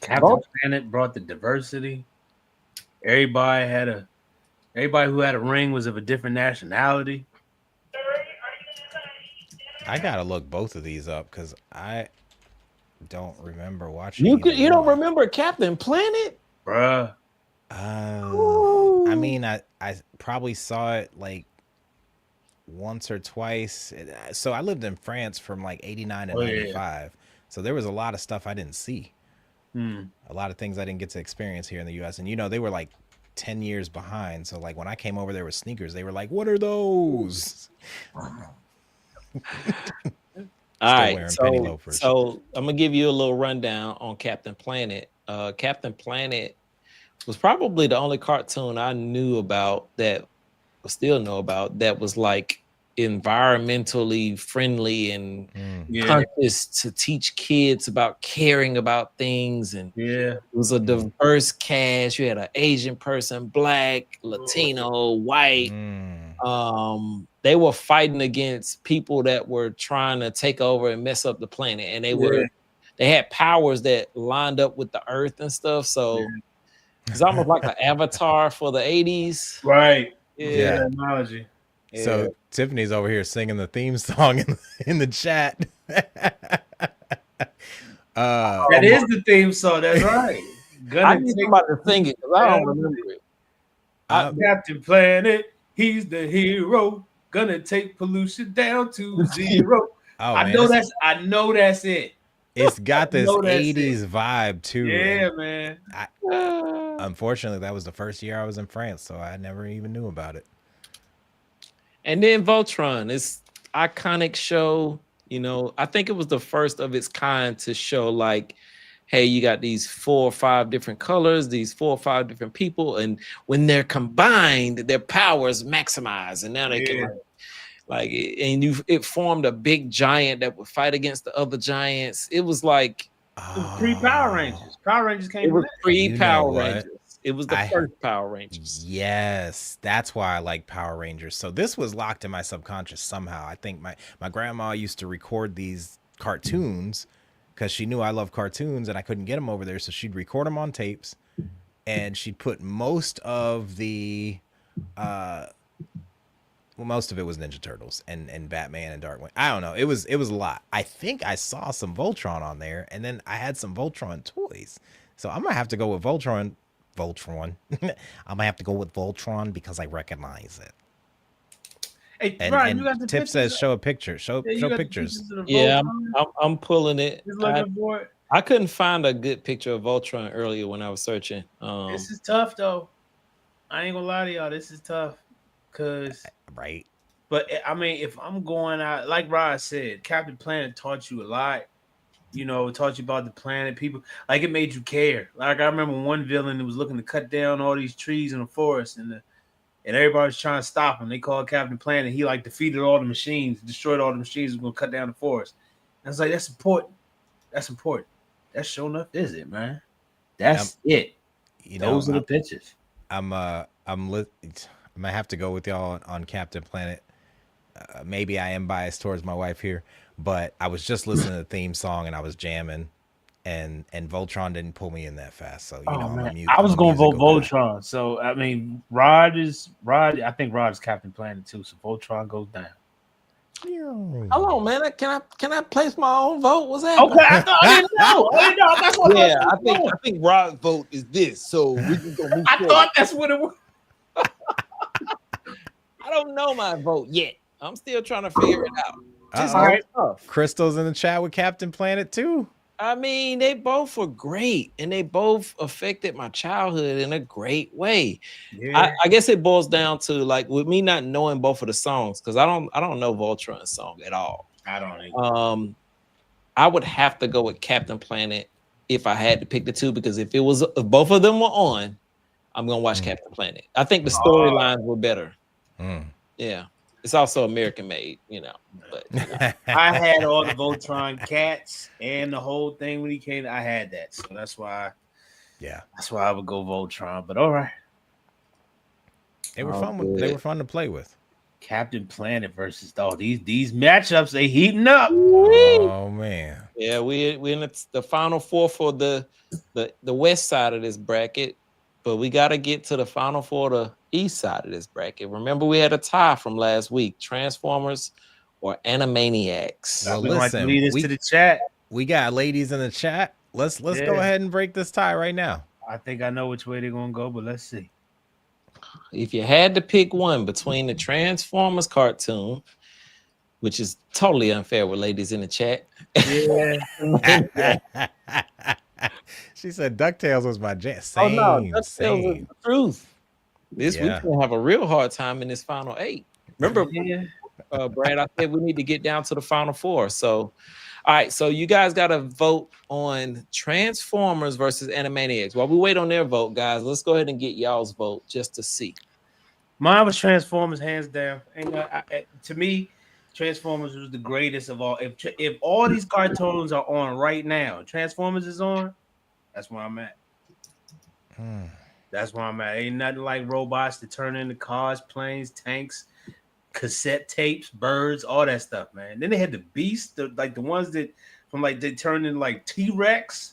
Captain Planet brought the diversity. Everybody who had a ring was of a different nationality. I gotta look both of these up because I don't remember watching. You don't remember Captain Planet, bruh? I mean, I probably saw it like once or twice. So I lived in France from like 89 to 95. So there was a lot of stuff I didn't see. A lot of things I didn't get to experience here in the US. And you know, they were like 10 years behind. So like when I came over there with sneakers, they were like, what are those? All right, so I'm gonna give you a little rundown on Captain Planet. Captain Planet was probably the only cartoon I knew about that was like environmentally friendly and conscious to teach kids about caring about things. And it was a diverse cast. You had an Asian person, Black, Latino, white. They were fighting against people that were trying to take over and mess up the planet, and they had powers that lined up with the Earth and stuff. So it's almost like an Avatar for the 80s, right? Yeah, analogy. So Tiffany's over here singing the theme song in the chat. That is the theme song. That's right. I need somebody to sing it because I don't remember it. Captain Planet, he's the hero. Gonna take pollution down to zero. Oh I man, know that's it. it's got this know that's 80s it. vibe too. Yeah, and man. Unfortunately, that was the first year I was in France, so I never even knew about it. And then Voltron, this iconic show. You know, I think it was the first of its kind to show like, hey, you got these 4 or 5 different colors, these 4 or 5 different people, and when they're combined, their powers maximize, and now they can it formed a big giant that would fight against the other giants. It was like pre-Power Rangers. Power Rangers came. It was pre-Power Rangers. It was the first Power Rangers. Yes, that's why I like Power Rangers. So this was locked in my subconscious somehow. I think my grandma used to record these cartoons because she knew I love cartoons and I couldn't get them over there. So she'd record them on tapes and she'd put most of the, most of it was Ninja Turtles and Batman and Darkwing. I don't know. It was a lot. I think I saw some Voltron on there and then I had some Voltron toys. So I'm going to have to go with Voltron. I'm gonna have to go with Voltron because I recognize it. Hey, and, Brian, and you got the Tip pictures? says show a picture. Show pictures. Yeah, I'm pulling it. Just looking for it. I couldn't find a good picture of Voltron earlier when I was searching. This is tough though. I ain't gonna lie to y'all. This is tough, cause right. But I mean, if I'm going out, like Rod said, Captain Planet taught you a lot. You know, taught you about the planet, people. Like it made you care. Like I remember one villain that was looking to cut down all these trees in the forest, and everybody was trying to stop him. They called Captain Planet. He like defeated all the machines, destroyed all the machines, was gonna cut down the forest. And I was like, that's important. That's important. That's sure enough, is it, man? That's it. Those are the pictures. I'm gonna have to go with y'all on Captain Planet. Maybe I am biased towards my wife here, but I was just listening to the theme song and I was jamming, and Voltron didn't pull me in that fast. So you know, I was gonna vote Voltron. Guy. So I mean, Rod. I think Rod is Captain Planet too. So Voltron goes down. Hello, man. Can I place my own vote? What's that? Okay, I didn't know. That's what I think Rod's vote is this. So we can go. I thought that's what it was. I don't know my vote yet. I'm still trying to figure it out. Crystal's in the chat with Captain Planet too. I mean, they both were great, and they both affected my childhood in a great way. Yeah. I guess it boils down to like with me not knowing both of the songs because I don't know Voltron's song at all. I don't either. I would have to go with Captain Planet if I had to pick the two because if both of them were on, I'm gonna watch Captain Planet. I think the storylines were better. Yeah. It's also American made, you know. But I had all the Voltron cats and the whole thing when he came. I had that, so that's why. Yeah, that's why I would go Voltron. But all right, they were fun. They were fun to play with. Captain Planet versus these matchups. They heating up. Oh man. Yeah, we're in the final 4 for the west side of this bracket. But we got to get to the final 4, the east side of this bracket. Remember, we had a tie from last week: Transformers or Animaniacs. Well, listen, lead us to the chat. We got ladies in the chat. Let's go ahead and break this tie right now. I think I know which way they're gonna go, but let's see. If you had to pick one between the Transformers cartoon, which is totally unfair with ladies in the chat. Yeah. She said DuckTales was my jam. Same, DuckTales is the truth. We can have a real hard time in this final 8. Remember, Brad, I said we need to get down to the final 4. So, all right, so you guys got to vote on Transformers versus Animaniacs. While we wait on their vote, guys, let's go ahead and get y'all's vote just to see. Mine was Transformers, hands down. And to me, Transformers was the greatest of all. If all these cartoons are on right now, Transformers is on, that's where I'm at. That's where I'm at. Ain't nothing like robots to turn into cars, planes, tanks, cassette tapes, birds, all that stuff, man. Then they had the beasts, the ones that from like they turned into like T-Rex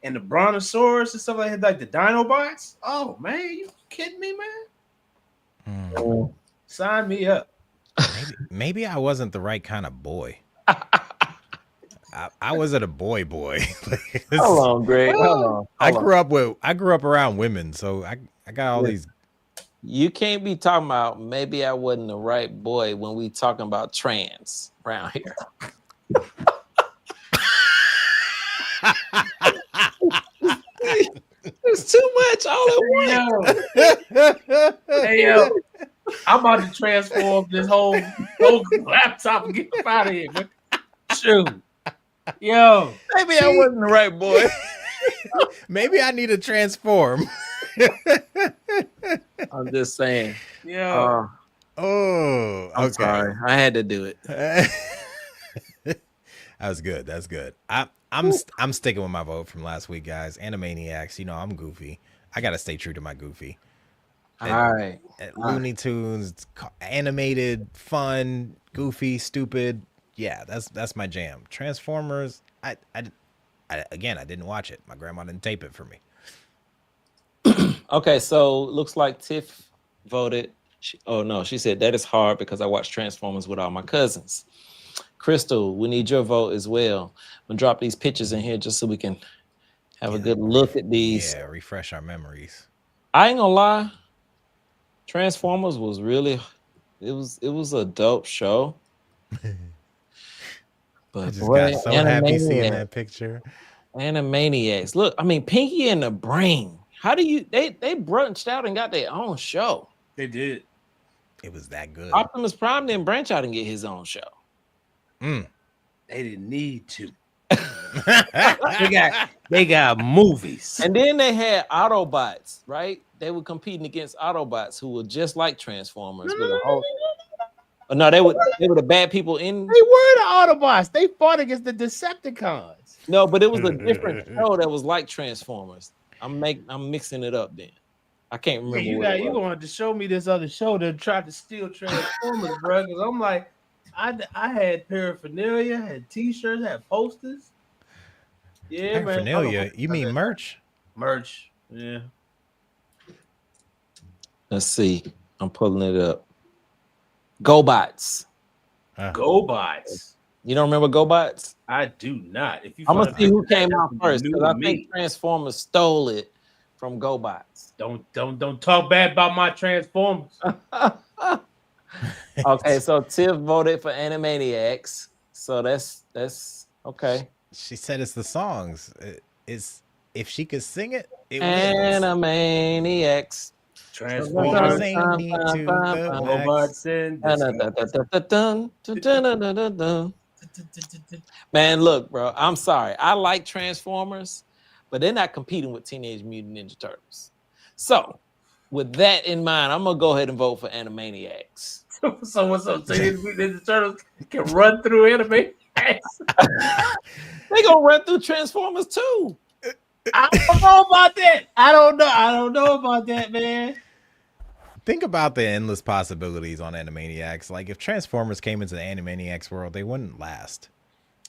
and the Brontosaurus and stuff like that, like the Dinobots. Oh man, you kidding me, man? Sign me up. Maybe I wasn't the right kind of boy. I wasn't a boy. Hold on, Greg. Hold on. I grew up around women, so I got all these. You can't be talking about maybe I wasn't the right boy when we talking about trans around here. It's too much all at once. Hey yo, I'm about to transform this whole laptop and get up out of here. Man. Shoot. Yo. Maybe I wasn't the right boy. Maybe I need to transform. I'm just saying. Yo. I'm sorry. I had to do it. That was good. That's good. I'm sticking with my vote from last week, guys. Animaniacs. You know, I'm goofy. I gotta stay true to my goofy. All right. Looney Tunes, animated, fun, goofy, stupid. Yeah, that's my jam. Transformers. I didn't watch it. My grandma didn't tape it for me. Okay, so looks like Tiff voted. She said that is hard because I watch Transformers with all my cousins. Crystal, we need your vote as well. I'm gonna drop these pictures in here just so we can have a good look at these. Yeah, refresh our memories. I ain't gonna lie, Transformers was really, it was a dope show. But I just got so happy seeing that picture. Animaniacs. Look, I mean, Pinky and the Brain. How do you they branched out and got their own show? They did. It was that good. Optimus Prime didn't branch out and get his own show. They didn't need to. they got movies. And then they had Autobots, right? They were competing against Autobots who were just like Transformers. No, they were the bad people in. They were the Autobots. They fought against the Decepticons. No, but it was a different show that was like Transformers. I'm mixing it up then. I can't remember. You going to show me this other show that tried to steal Transformers, bro? Because I'm like, I had paraphernalia, had T-shirts, had posters. Yeah, paraphernalia. Man. You mean merch? Merch. Yeah. Let's see. I'm pulling it up. GoBots. GoBots. You don't remember GoBots? I do not. If you I'm gonna see who came out first because I think Transformers stole it from GoBots. Don't talk bad about my Transformers. Okay, so Tiff voted for Animaniacs. So that's okay. She said it's the songs. It's if she could sing it, it wins. Animaniacs. Transformers. Man, look, bro. I'm sorry. I like Transformers, but they're not competing with Teenage Mutant Ninja Turtles. So, with that in mind, I'm gonna go ahead and vote for Animaniacs. So what's up? Teenage Mutant Ninja Turtles can run through Animaniacs. They gonna run through Transformers too. I don't know about that. I don't know about that, man. Think about the endless possibilities on Animaniacs. Like if Transformers came into the Animaniacs world, they wouldn't last.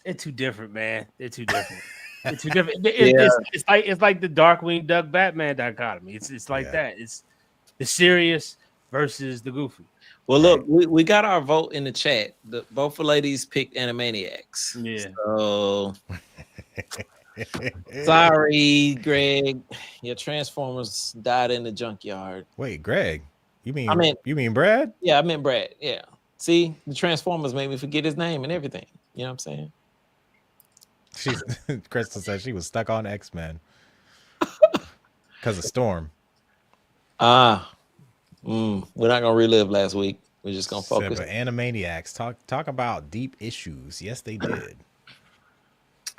They're too different, man. They're too different. It's too different. It's like the Darkwing Duck Batman dichotomy. It's like that. It's the serious versus the goofy. Well, look, we got our vote in the chat. Both ladies picked Animaniacs. Yeah. So sorry, Greg. Your Transformers died in the junkyard. Wait, Greg? You mean Brad? Yeah, I meant Brad. Yeah. See, the Transformers made me forget his name and everything. You know what I'm saying? Crystal said she was stuck on X-Men because of Storm. We're not gonna relive last week. We're just gonna focus. But Animaniacs talk about deep issues. Yes, they did.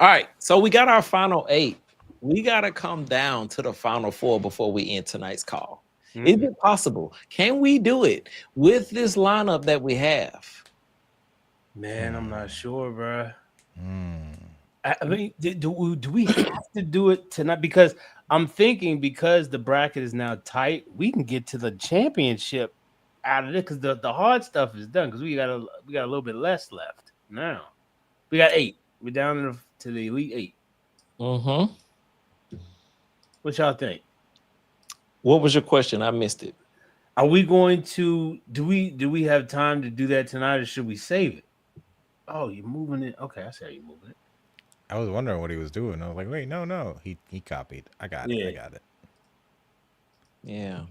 All right, so we got our final 8. We gotta come down to the final 4 before we end tonight's call. Is it possible? Can we do it with this lineup that we have? Man, I'm not sure, bro. I mean, do we have to do it tonight? Because I'm thinking because the bracket is now tight, we can get to the championship out of it because the hard stuff is done because we got a little bit less left now. We got 8. We're down to the Elite 8. What y'all think? What was your question? I missed it. Are we going to do we have time to do that tonight or should we save it? Oh, you're moving it. Okay, I see how you're moving it. I was wondering what he was doing. I was like, wait, no. He copied. I got it. I got it. Yeah.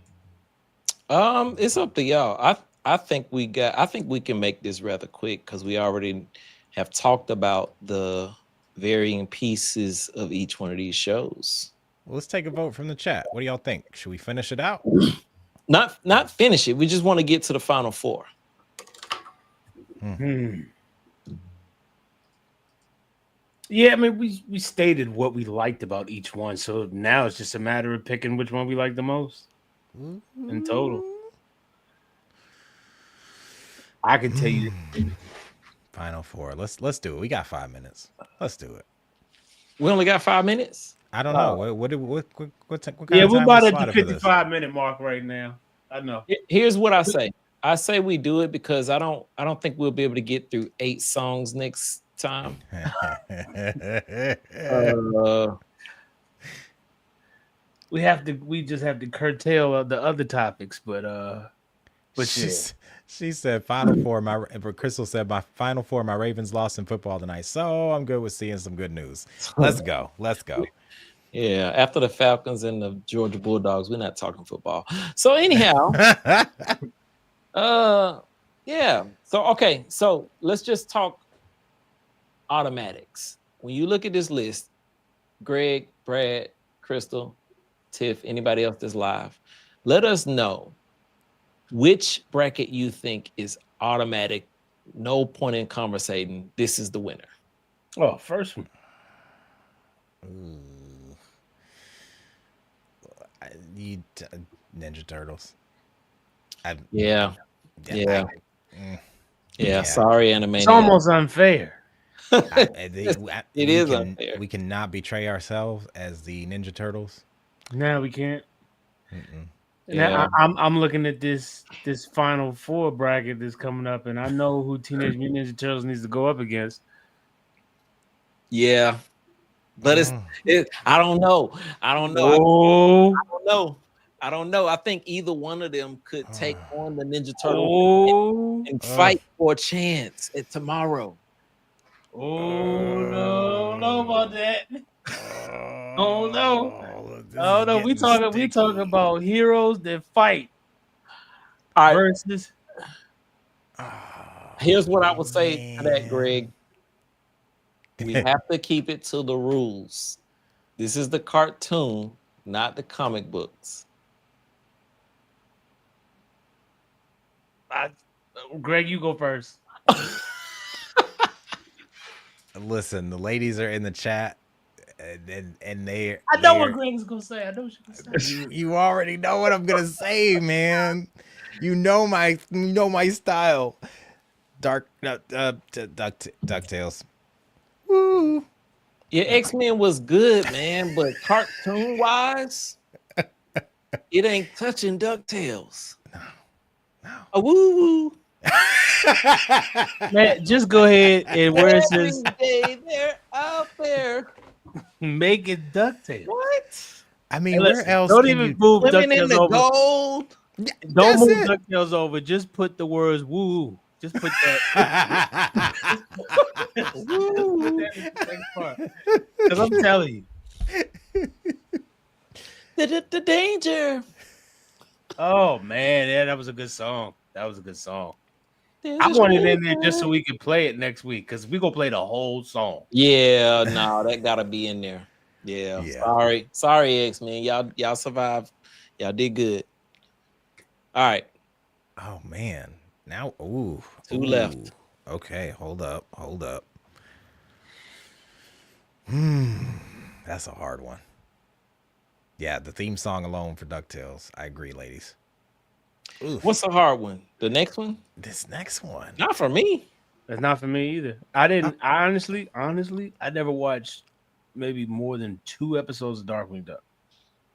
It's up to y'all. I think we can make this rather quick because we already have talked about the varying pieces of each one of these shows. Well, let's take a vote from the chat. What do y'all think? Should we finish it out? Not finish it. We just want to get to the final four. Yeah, I mean, we stated what we liked about each one, so now it's just a matter of picking which one we like the most in total. I can tell you. Final four. Let's do it. We got 5 minutes. Let's do it. We only got 5 minutes. I don't know. What kind Yeah, of time we're about is at the slotted for this? 55-minute mark right now. I know. Here's what I say. I say we do it because I don't think we'll be able to get through 8 songs next time. We just have to curtail the other topics, but she said final four. Crystal said my final four. My Ravens lost in football tonight, so I'm good with seeing some good news. Let's go. Yeah, after the Falcons and the Georgia Bulldogs, we're not talking football. So anyhow, yeah. So let's just talk automatics. When you look at this list, Greg, Brad, Crystal, Tiff, anybody else that's live, let us know which bracket you think is automatic. No point in conversating. This is the winner. Oh, first one. I need Ninja Turtles. Yeah. Sorry, anime. It's almost unfair. It is unfair. We cannot betray ourselves as the Ninja Turtles. No, we can't. Now I'm looking at this final four bracket that's coming up, and I know who Teenage Mutant Ninja Turtles needs to go up against. Yeah, but I don't know. I don't know. I think either one of them could take on the Ninja Turtles and fight for a chance at tomorrow. No about that. No. We talking about heroes that fight. Versus. Here's what I would say to that, Greg. We have to keep it to the rules. This is the cartoon, not the comic books. Greg, you go first. Listen, the ladies are in the chat, and they. I know what Greg's gonna say. I know what you're gonna say. You already know what I'm gonna say, man. You know my style. DuckTales. Woo. Yeah, X-Men was good, man, but cartoon wise, it ain't touching DuckTales. No. Woo. Man, just go ahead and where it says they're out there. Make it DuckTales. What? I mean, where else? Don't even move DuckTales over. Gold. Don't move DuckTales over. Just put the words "woo." Just put that. Because I'm telling you, the danger. Oh man, yeah, that was a good song. I want it in there just so we can play it next week because we gonna play the whole song. Yeah, no, that gotta be in there. Yeah. Sorry, X-Men. Y'all survived. Y'all did good. All right. Oh man. Now, two left. Okay, hold up. That's a hard one. Yeah, the theme song alone for DuckTales. I agree, ladies. Oof. What's the hard one? The next one? This next one. Not for me. That's not for me either. I honestly, I never watched maybe more than 2 episodes of Darkwing Duck.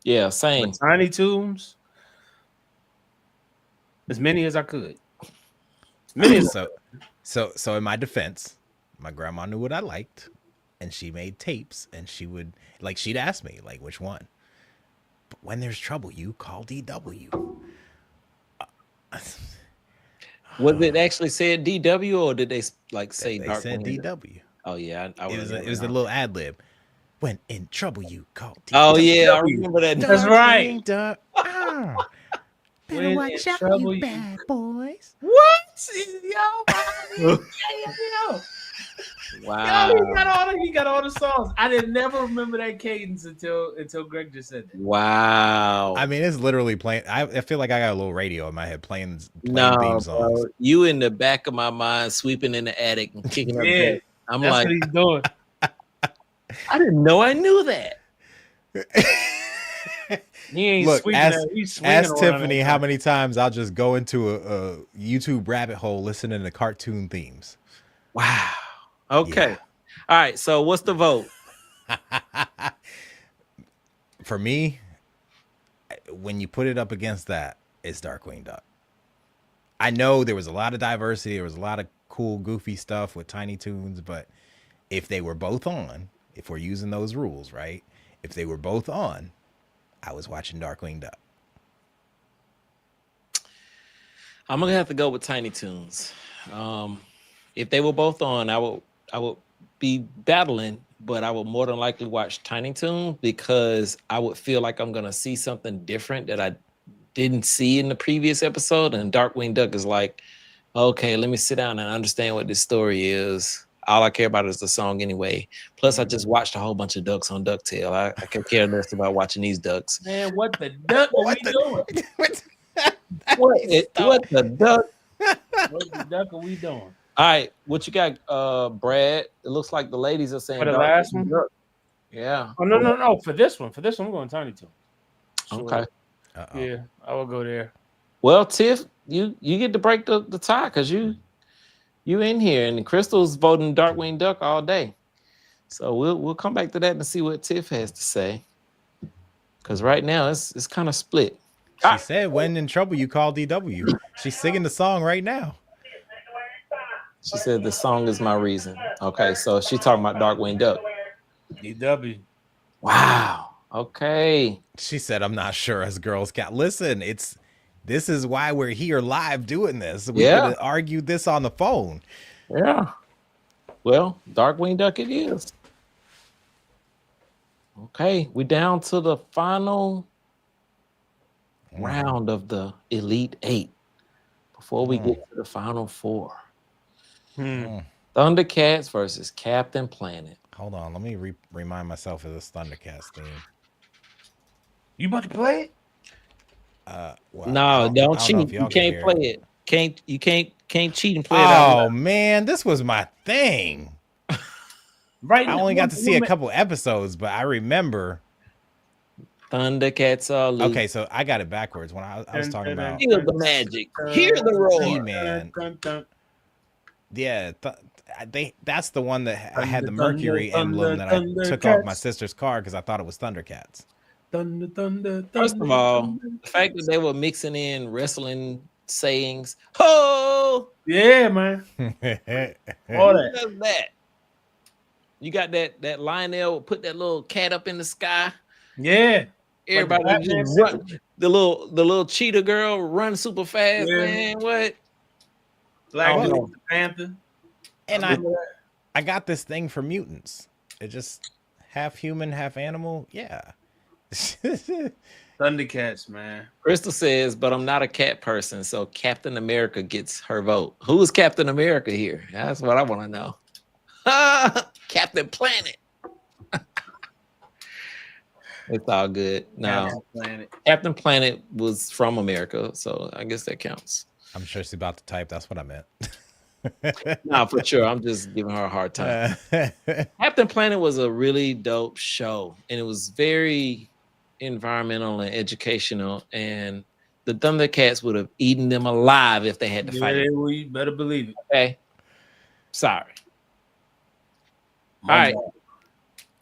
Yeah, same. With Tiny Toons, as many as I could. So in my defense, my grandma knew what I liked, and she made tapes, and she'd ask me like which one. But when there's trouble, you call DW. Was it actually said DW or did they say they said DW? Oh yeah, I It would was have it was a little ad lib. When in trouble, you call Oh DW. yeah, I remember that. That's right. Darkwing Duck. Ah, better When in watch out, trouble, you you bad boys. what? Yo, yo, Wow. he got all the songs. I didn't never remember that cadence until Greg just said that. Wow. I mean, it's literally playing. I feel like I got a little radio in my head playing No, theme songs. bro. You in the back of my mind, sweeping in the attic and kicking up. Yeah, Dirt. I'm that's like, what he's doing. I didn't know I knew that. He ain't Look, sweeping ask, that. He's swinging ask around Tiffany that how time. many times I'll just go into a YouTube rabbit hole listening to cartoon themes. Wow. Okay. Yeah. All right. So what's the vote? For me, when you put it up against that, it's Darkwing Duck. I know there was a lot of diversity. There was a lot of cool, goofy stuff with Tiny Toons, but if they were both on, if we're using those rules, right? If they were both on, I was watching Darkwing Duck. I'm gonna have to go with Tiny Toons. If they were both on, I would be battling, but I would more than likely watch Tiny Toon because I would feel like I'm gonna see something different that I didn't see in the previous episode. And Darkwing Duck is like, okay, let me sit down and understand what this story is. All I care about is the song anyway. Plus, I just watched a whole bunch of ducks on Ducktail. I could care less about watching these ducks. Man, what the duck are we doing? What the duck? What the duck are we doing? All right, what you got, Brad? It looks like the ladies are saying For the Darkwing last one? Duck. Yeah. Oh no. For this one, I'm going Tiny Toon. Sure. Okay. Uh-oh. Yeah, I will go there. Well, Tiff, you get to break the tie because you in here, and Crystal's voting Darkwing Duck all day. So we'll come back to that and see what Tiff has to say. Because right now it's kind of split. She said, when in trouble, you call DW. She's singing the song right now. She said the song is my reason. Okay, so she's talking about Darkwing Duck. DW. Wow. Okay. She said, I'm not sure as girls cat. Listen, this is why we're here live doing this. We could have argued this on the phone. Yeah. Well, Darkwing Duck it is. Okay, we down to the final round of the Elite Eight before we get to the final four. Thundercats versus Captain Planet. Hold on, let me remind myself of this Thundercats theme. You about to play it? Well, No, don't cheat. You can't play it. You can't cheat and play it out. Oh man, this was my thing. Right. I only got to see a couple episodes, but I remember Thundercats are loose. Okay, so I got it backwards when I was talking about Hear the magic. Hear the roar. He-Man. Yeah, that's the one that had the Mercury emblem that I took off my sister's car because I thought it was Thundercats. First of all, the fact that they were mixing in wrestling sayings. Oh, yeah, man. All who does that? You got that Lionel put that little cat up in the sky. Yeah. Everybody like just run. The little cheetah girl run super fast, man. What? Black Panther. And I got this thing for mutants. It just half human, half animal. Yeah. Thundercats, man. Crystal says, but I'm not a cat person, so Captain America gets her vote. Who is Captain America here? That's what I want to know. Captain Planet. It's all good. No, Captain Planet was from America, so I guess that counts. I'm sure she's about to type. That's what I meant. No, for sure. I'm just giving her a hard time. Captain Planet was a really dope show, and it was very environmental and educational. And the Thundercats would have eaten them alive if they had to fight. We better believe it. Okay. Sorry. All right.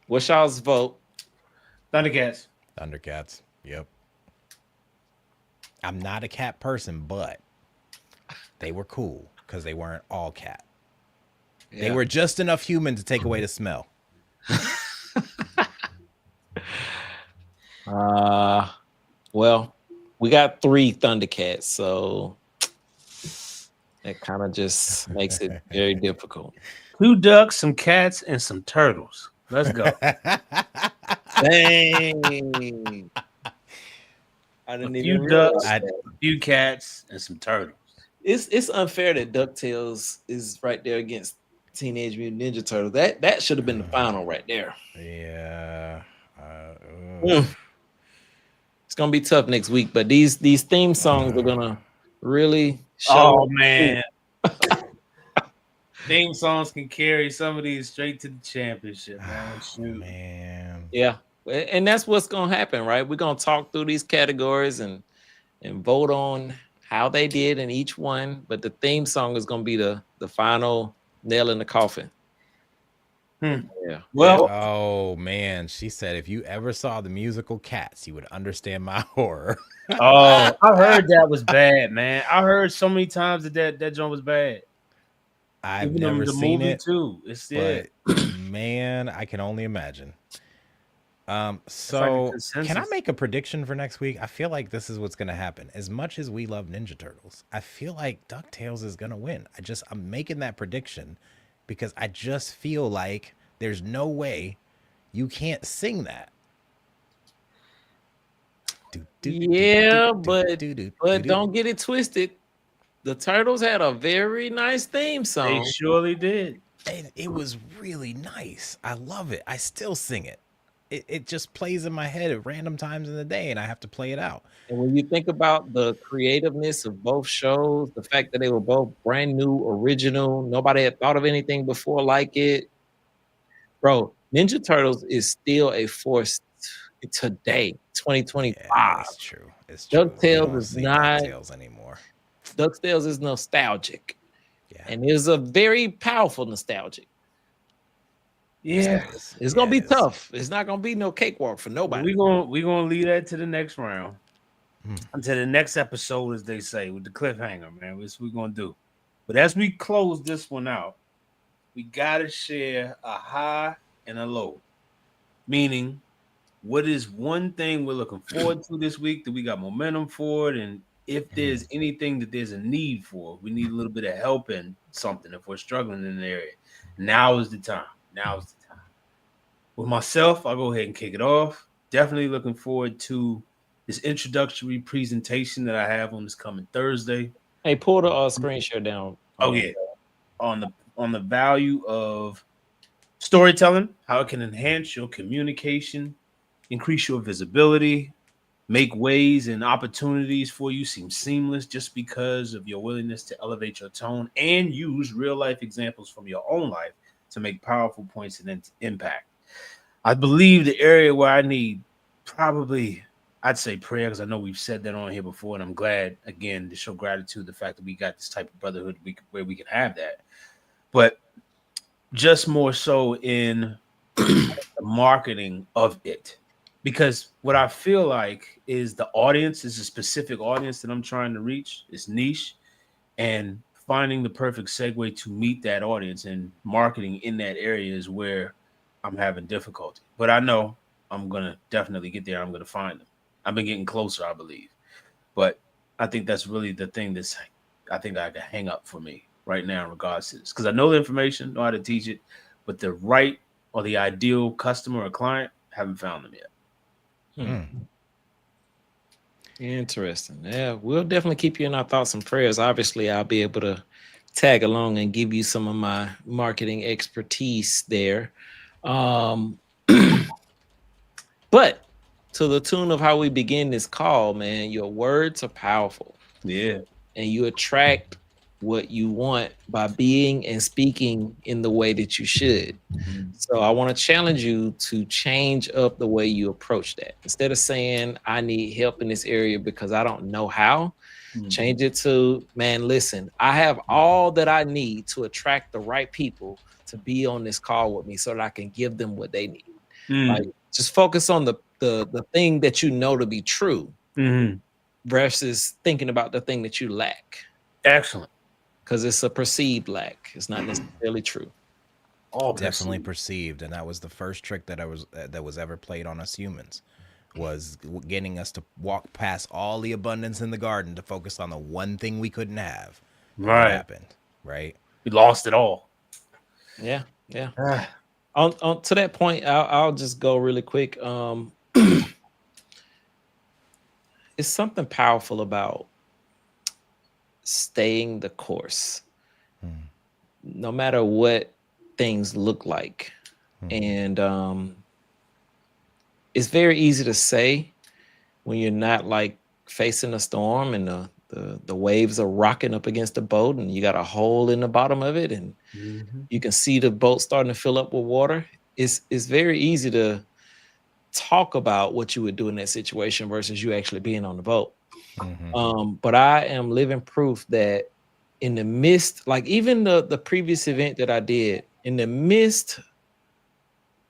What's y'all's vote? Thundercats. Thundercats. Yep. I'm not a cat person, but they were cool because they weren't all cat. Yeah. They were just enough human to take away the smell. Well, we got 3 Thundercats, so That kind of just makes it very difficult. 2 ducks, some cats, and some turtles. Let's go. Dang. I A didn't few even ducks, realize that. a few cats, and some turtles. It's unfair that DuckTales is right there against Teenage Mutant Ninja Turtles. That should have been the final right there. Yeah. Mm. It's gonna be tough next week, but these theme songs are gonna really show. Oh man. Theme songs can carry some of these straight to the championship, man. Shoot. Man. Yeah, and that's what's gonna happen, right? We're gonna talk through these categories and vote on how they did in each one, but the theme song is gonna be the final nail in the coffin. Yeah. Well, oh man, she said if you ever saw the musical Cats, you would understand my horror. oh, I heard that was bad, man. I heard so many times that joint was bad. I've Even never the seen movie it too. It's but man, I can only imagine. So like can I make a prediction for next week? I feel like this is what's gonna happen. As much as we love Ninja Turtles, I feel like DuckTales is gonna win. I'm making that prediction because I just feel like there's no way you can't sing that. Yeah, but don't get it twisted. The Turtles had a very nice theme song. They surely did. It was really nice. I love it. I still sing it. It just plays in my head at random times in the day, and I have to play it out. And when you think about the creativeness of both shows, the fact that they were both brand new, original, nobody had thought of anything before like it, bro. Ninja Turtles is still a force today, 2025. Yeah, it's true. It's true. DuckTales is not DuckTales anymore. DuckTales is nostalgic, yeah, and it's a very powerful nostalgic. Yeah, it's gonna be tough. It's not gonna be no cakewalk for nobody. We're gonna leave that to the next round, until the next episode, as they say, with the cliffhanger, man. That's what we're gonna do. But as we close this one out, we gotta share a high and a low. Meaning, what is one thing we're looking forward to this week that we got momentum for it, and if there's anything that there's a need for, we need a little bit of help in something if we're struggling in the area. Now is the time. Now is the time. With myself, I'll go ahead and kick it off. Definitely looking forward to this introductory presentation that I have on this coming Thursday. Hey, pull the screen share down. Oh yeah, on the value of storytelling, how it can enhance your communication, increase your visibility, make ways and opportunities for you seem seamless just because of your willingness to elevate your tone and use real life examples from your own life to make powerful points and impact. I believe the area where I need probably, I'd say prayer, because I know we've said that on here before, and I'm glad, again, to show gratitude, the fact that we got this type of brotherhood where we can have that. But just more so in the marketing of it. Because what I feel like is the audience is a specific audience that I'm trying to reach. It's niche. And finding the perfect segue to meet that audience and marketing in that area is where I'm having difficulty. But I know I'm going to definitely get there. I'm going to find them. I've been getting closer, I believe. But I think that's really the thing that's, I think I can hang up for me right now in regards to this. Because I know the information, know how to teach it, but the right or the ideal customer or client, haven't found them yet. Interesting. Yeah, we'll definitely keep you in our thoughts and prayers. Obviously, I'll be able to tag along and give you some of my marketing expertise there. But to the tune of how we begin this call, man, your words are powerful. Yeah. And you attract what you want by being and speaking in the way that you should. So I want to challenge you to change up the way you approach that. Instead of saying, I need help in this area because I don't know how, change it to, man, listen, I have all that I need to attract the right people to be on this call with me so that I can give them what they need. Like, just focus on the thing that you know to be true versus thinking about the thing that you lack. Excellent. Because it's a perceived lack. It's not necessarily true. All definitely perceived. And that was the first trick that was ever played on us humans, was getting us to walk past all the abundance in the garden to focus on the one thing we couldn't have. what happened, right? We lost it all. Yeah, yeah. Ah, On to that point, I'll just go really quick. It's something powerful about staying the course, Mm, no matter what things look like. mm, And it's very easy to say when you're not like facing a storm and the waves are rocking up against the boat and you got a hole in the bottom of it and mhm. you can see the boat starting to fill up with water. It's very easy to talk about what you would do in that situation versus you actually being on the boat. mhm, But I am living proof that in the midst, like even the previous event that I did, in the midst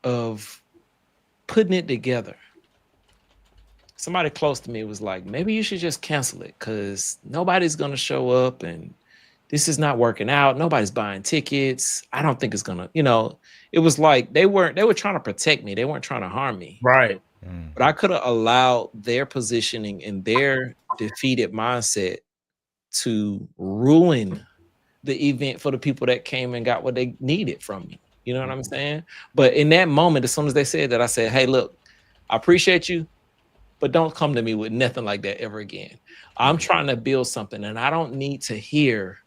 of putting it together, somebody close to me was like, maybe you should just cancel it because nobody's gonna show up and this is not working out. Nobody's buying tickets. I don't think it's gonna, it was like they were trying to protect me. They weren't trying to harm me. Right. mm, But I could have allowed their positioning and their defeated mindset to ruin the event for the people that came and got what they needed from me. You know what I'm saying? But in that moment, as soon as they said that, I said, hey, look, I appreciate you, but don't come to me with nothing like that ever again. I'm trying to build something and I don't need to hear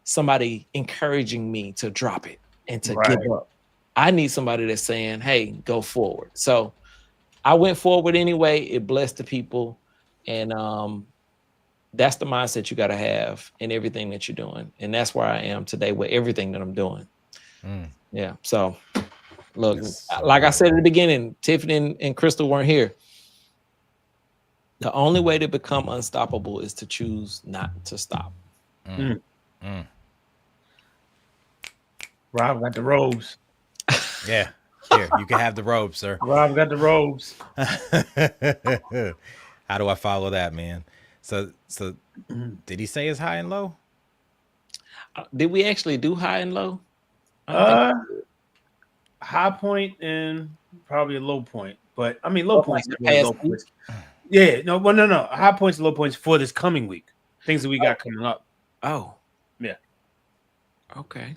somebody encouraging me to drop it and to give Right. up. I need somebody that's saying, hey, go forward. So I went forward anyway. It blessed the people. And that's the mindset you got to have in everything that you're doing. And that's where I am today with everything that I'm doing. mm. Yeah. So look, That's so like I good, said at the man. beginning, Tiffany and Crystal weren't here. The only way to become unstoppable is to choose not to stop. Mm, Mm. mm. Rob got the robes. Yeah, here you can have the robe, sir. Rob got the robes. How do I follow that, man? So did he say his high and low? Did we actually do high and low? I don't think. Uh, high point and probably a low point. But I mean, low Oh, like points the is past low week? points. Yeah, no, well, no. High points, low points for this coming week. Things that we got coming up. Oh, Yeah. okay.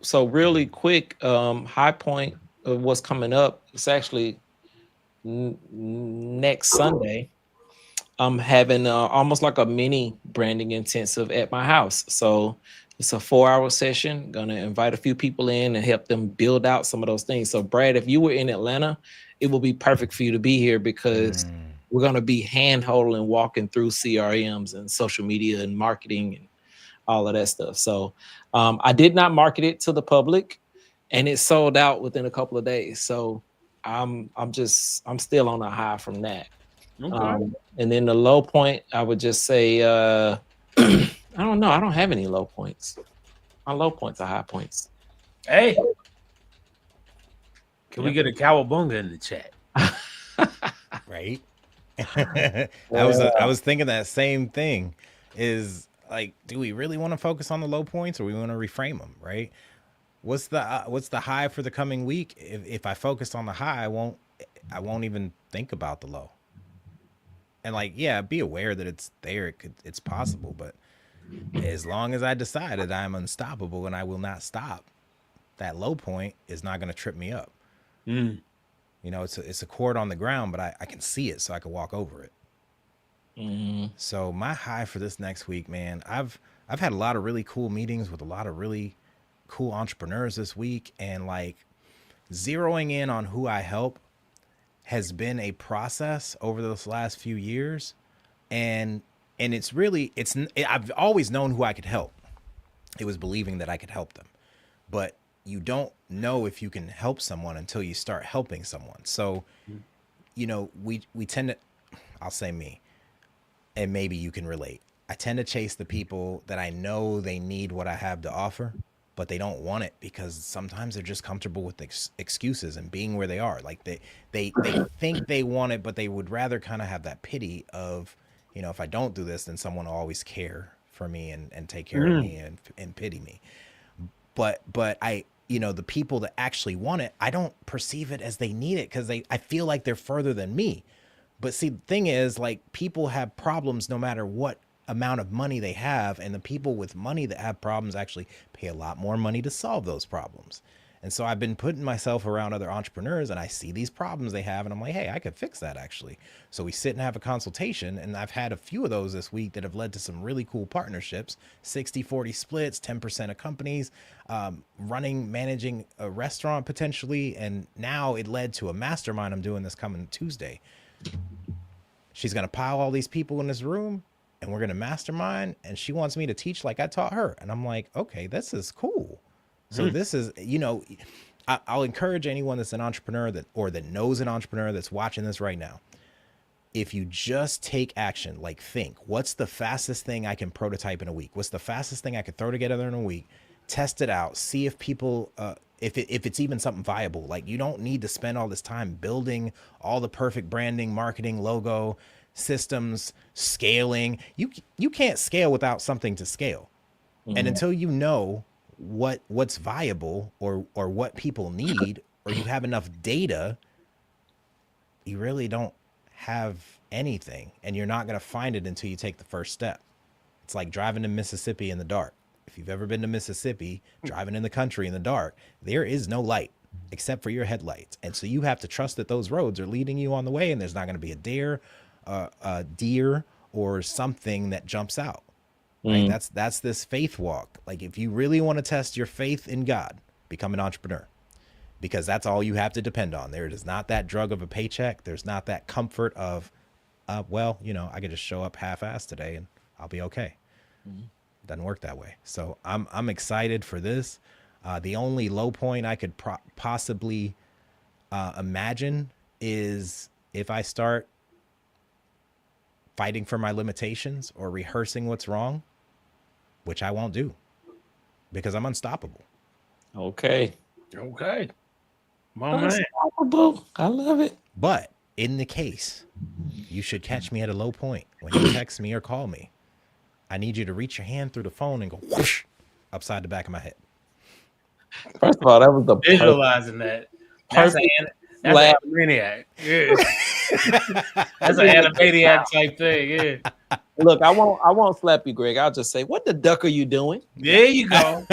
So really quick, high point of what's coming up. It's actually next Sunday. I'm having almost like a mini branding intensive at my house. So it's a 4-hour session. Gonna invite a few people in and help them build out some of those things. So Brad, if you were in Atlanta, it will be perfect for you to be here because Mm, we're gonna be hand holding, walking through CRMs and social media and marketing and all of that stuff. So I did not market it to the public, and it sold out within a couple of days. So I'm still on a high from that. Okay. And then the low point, I would just say, I don't know. I don't have any low points. My low points are high points. Hey, can we Yep. get a cowabunga in the chat? right. I was thinking that same thing. Is like, do we really want to focus on the low points, or we want to reframe them? Right. What's the high for the coming week? If I focus on the high, I won't even think about the low. And like, yeah, be aware that it's there. It's possible, but as long as I decided I'm unstoppable and I will not stop, that low point is not going to trip me up. Mm. You know, it's a cord on the ground, but I can see it, so I can walk over it. Mhm. So my high for this next week, man, I've had a lot of really cool meetings with a lot of really cool entrepreneurs this week, and like zeroing in on who I help has been a process over those last few years, and it's really I've always known who I could help. It was believing that I could help them, but you don't know if you can help someone until you start helping someone. So, you know, we tend to, I'll say me, and maybe you can relate. I tend to chase the people that I know they need what I have to offer, but they don't want it because sometimes they're just comfortable with excuses and being where they are. Like they think they want it, but they would rather kind of have that pity of, you know, if I don't do this, then someone will always care for me and take care of Mm. me and pity me. But I, you know, the people that actually want it, I don't perceive it as they need it because I feel like they're further than me. But see, the thing is, like, people have problems no matter what amount of money they have, and the people with money that have problems actually pay a lot more money to solve those problems. And so I've been putting myself around other entrepreneurs, and I see these problems they have, and I'm like, hey, I could fix that actually. So we sit and have a consultation, and I've had a few of those this week that have led to some really cool partnerships, 60-40 splits, 10% of companies, managing a restaurant potentially. And now it led to a mastermind I'm doing this coming Tuesday. She's going to pile all these people in this room, and we're going to mastermind, and she wants me to teach like I taught her. And I'm like, okay, this is cool. So this is, I'll encourage anyone that's an entrepreneur that knows an entrepreneur that's watching this right now. If you just take action, like think, what's the fastest thing I can prototype in a week? What's the fastest thing I could throw together in a week? Test it out. See if people, if it's even something viable. Like, you don't need to spend all this time building all the perfect branding, marketing, logo, systems, scaling. You can't scale without something to scale. And until you know what's viable or what people need, or you have enough data, you really don't have anything, and you're not going to find it until you take the first step. It's like driving in Mississippi in the dark. If you've ever been to Mississippi, driving in the country in the dark, there is no light except for your headlights. And so you have to trust that those roads are leading you on the way, and there's not going to be a deer or something that jumps out. Right? That's this faith walk. Like, if you really want to test your faith in God, become an entrepreneur, because that's all you have to depend on. There is not that drug of a paycheck. There's not that comfort of, I could just show up half-assed today and I'll be okay. Doesn't work that way. So I'm excited for this. The only low point I could possibly imagine is if I start fighting for my limitations or rehearsing what's wrong, which I won't do because I'm unstoppable. Okay. Unstoppable. I love it. But in the case, you should catch me at a low point when you text me or call me. I need you to reach your hand through the phone and go whoosh upside the back of my head. First of all, that was the visualizing that. That's an Animaniac. Yeah. That's an Animaniac type thing. Yeah. Look, I won't slap you, Greg. I'll just say, what the duck are you doing? There you go.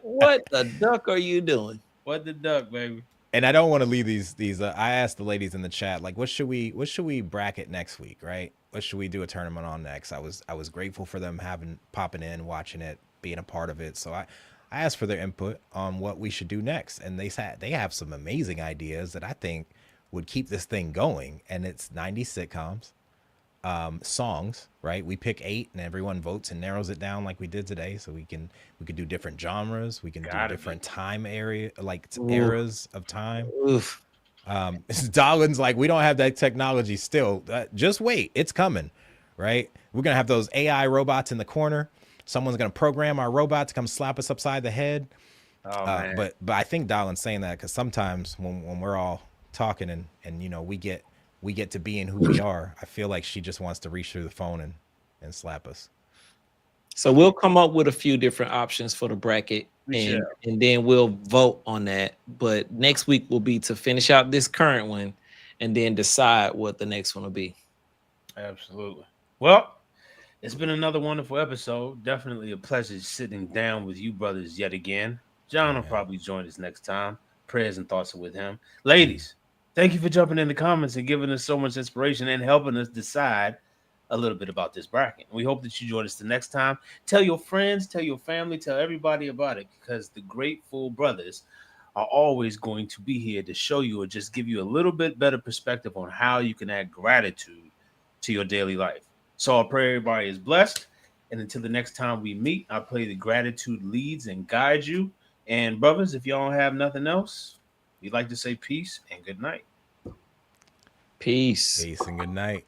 What the duck are you doing? What the duck, baby? And I don't want to leave these. I asked the ladies in the chat, like, what should we bracket next week, right? What should we do a tournament on next? I was grateful for them popping in, watching it, being a part of it. So I asked for their input on what we should do next, and they have some amazing ideas that I think would keep this thing going. And it's 90 sitcoms, songs, right? We pick 8 and everyone votes and narrows it down like we did today. So we could do different genres. We can do different time eras of time. Oof. Darlin's like, we don't have that technology still. Just wait, it's coming, right? We're gonna have those AI robots in the corner. Someone's gonna program our robot to come slap us upside the head. Oh, man. But I think Darlin's saying that because sometimes when we're all talking and we get to being who we are, I feel like she just wants to reach through the phone and slap us. So we'll come up with a few different options for the bracket, and then we'll vote on that. But next week will be to finish out this current one and then decide what the next one will be. Absolutely. Well, it's been another wonderful episode. Definitely a pleasure sitting down with you brothers yet again. John will probably join us next time. Prayers and thoughts are with him. Ladies, thank you for jumping in the comments and giving us so much inspiration and helping us decide a little bit about this bracket. We hope that you join us the next time. Tell your friends, tell your family, tell everybody about it, because the Greatfull brothers are always going to be here to show you or just give you a little bit better perspective on how you can add gratitude to your daily life. So I pray everybody is blessed. And until the next time we meet, I pray the gratitude leads and guides you. And brothers, if y'all don't have nothing else, we'd like to say peace and good night. Peace. Peace and good night.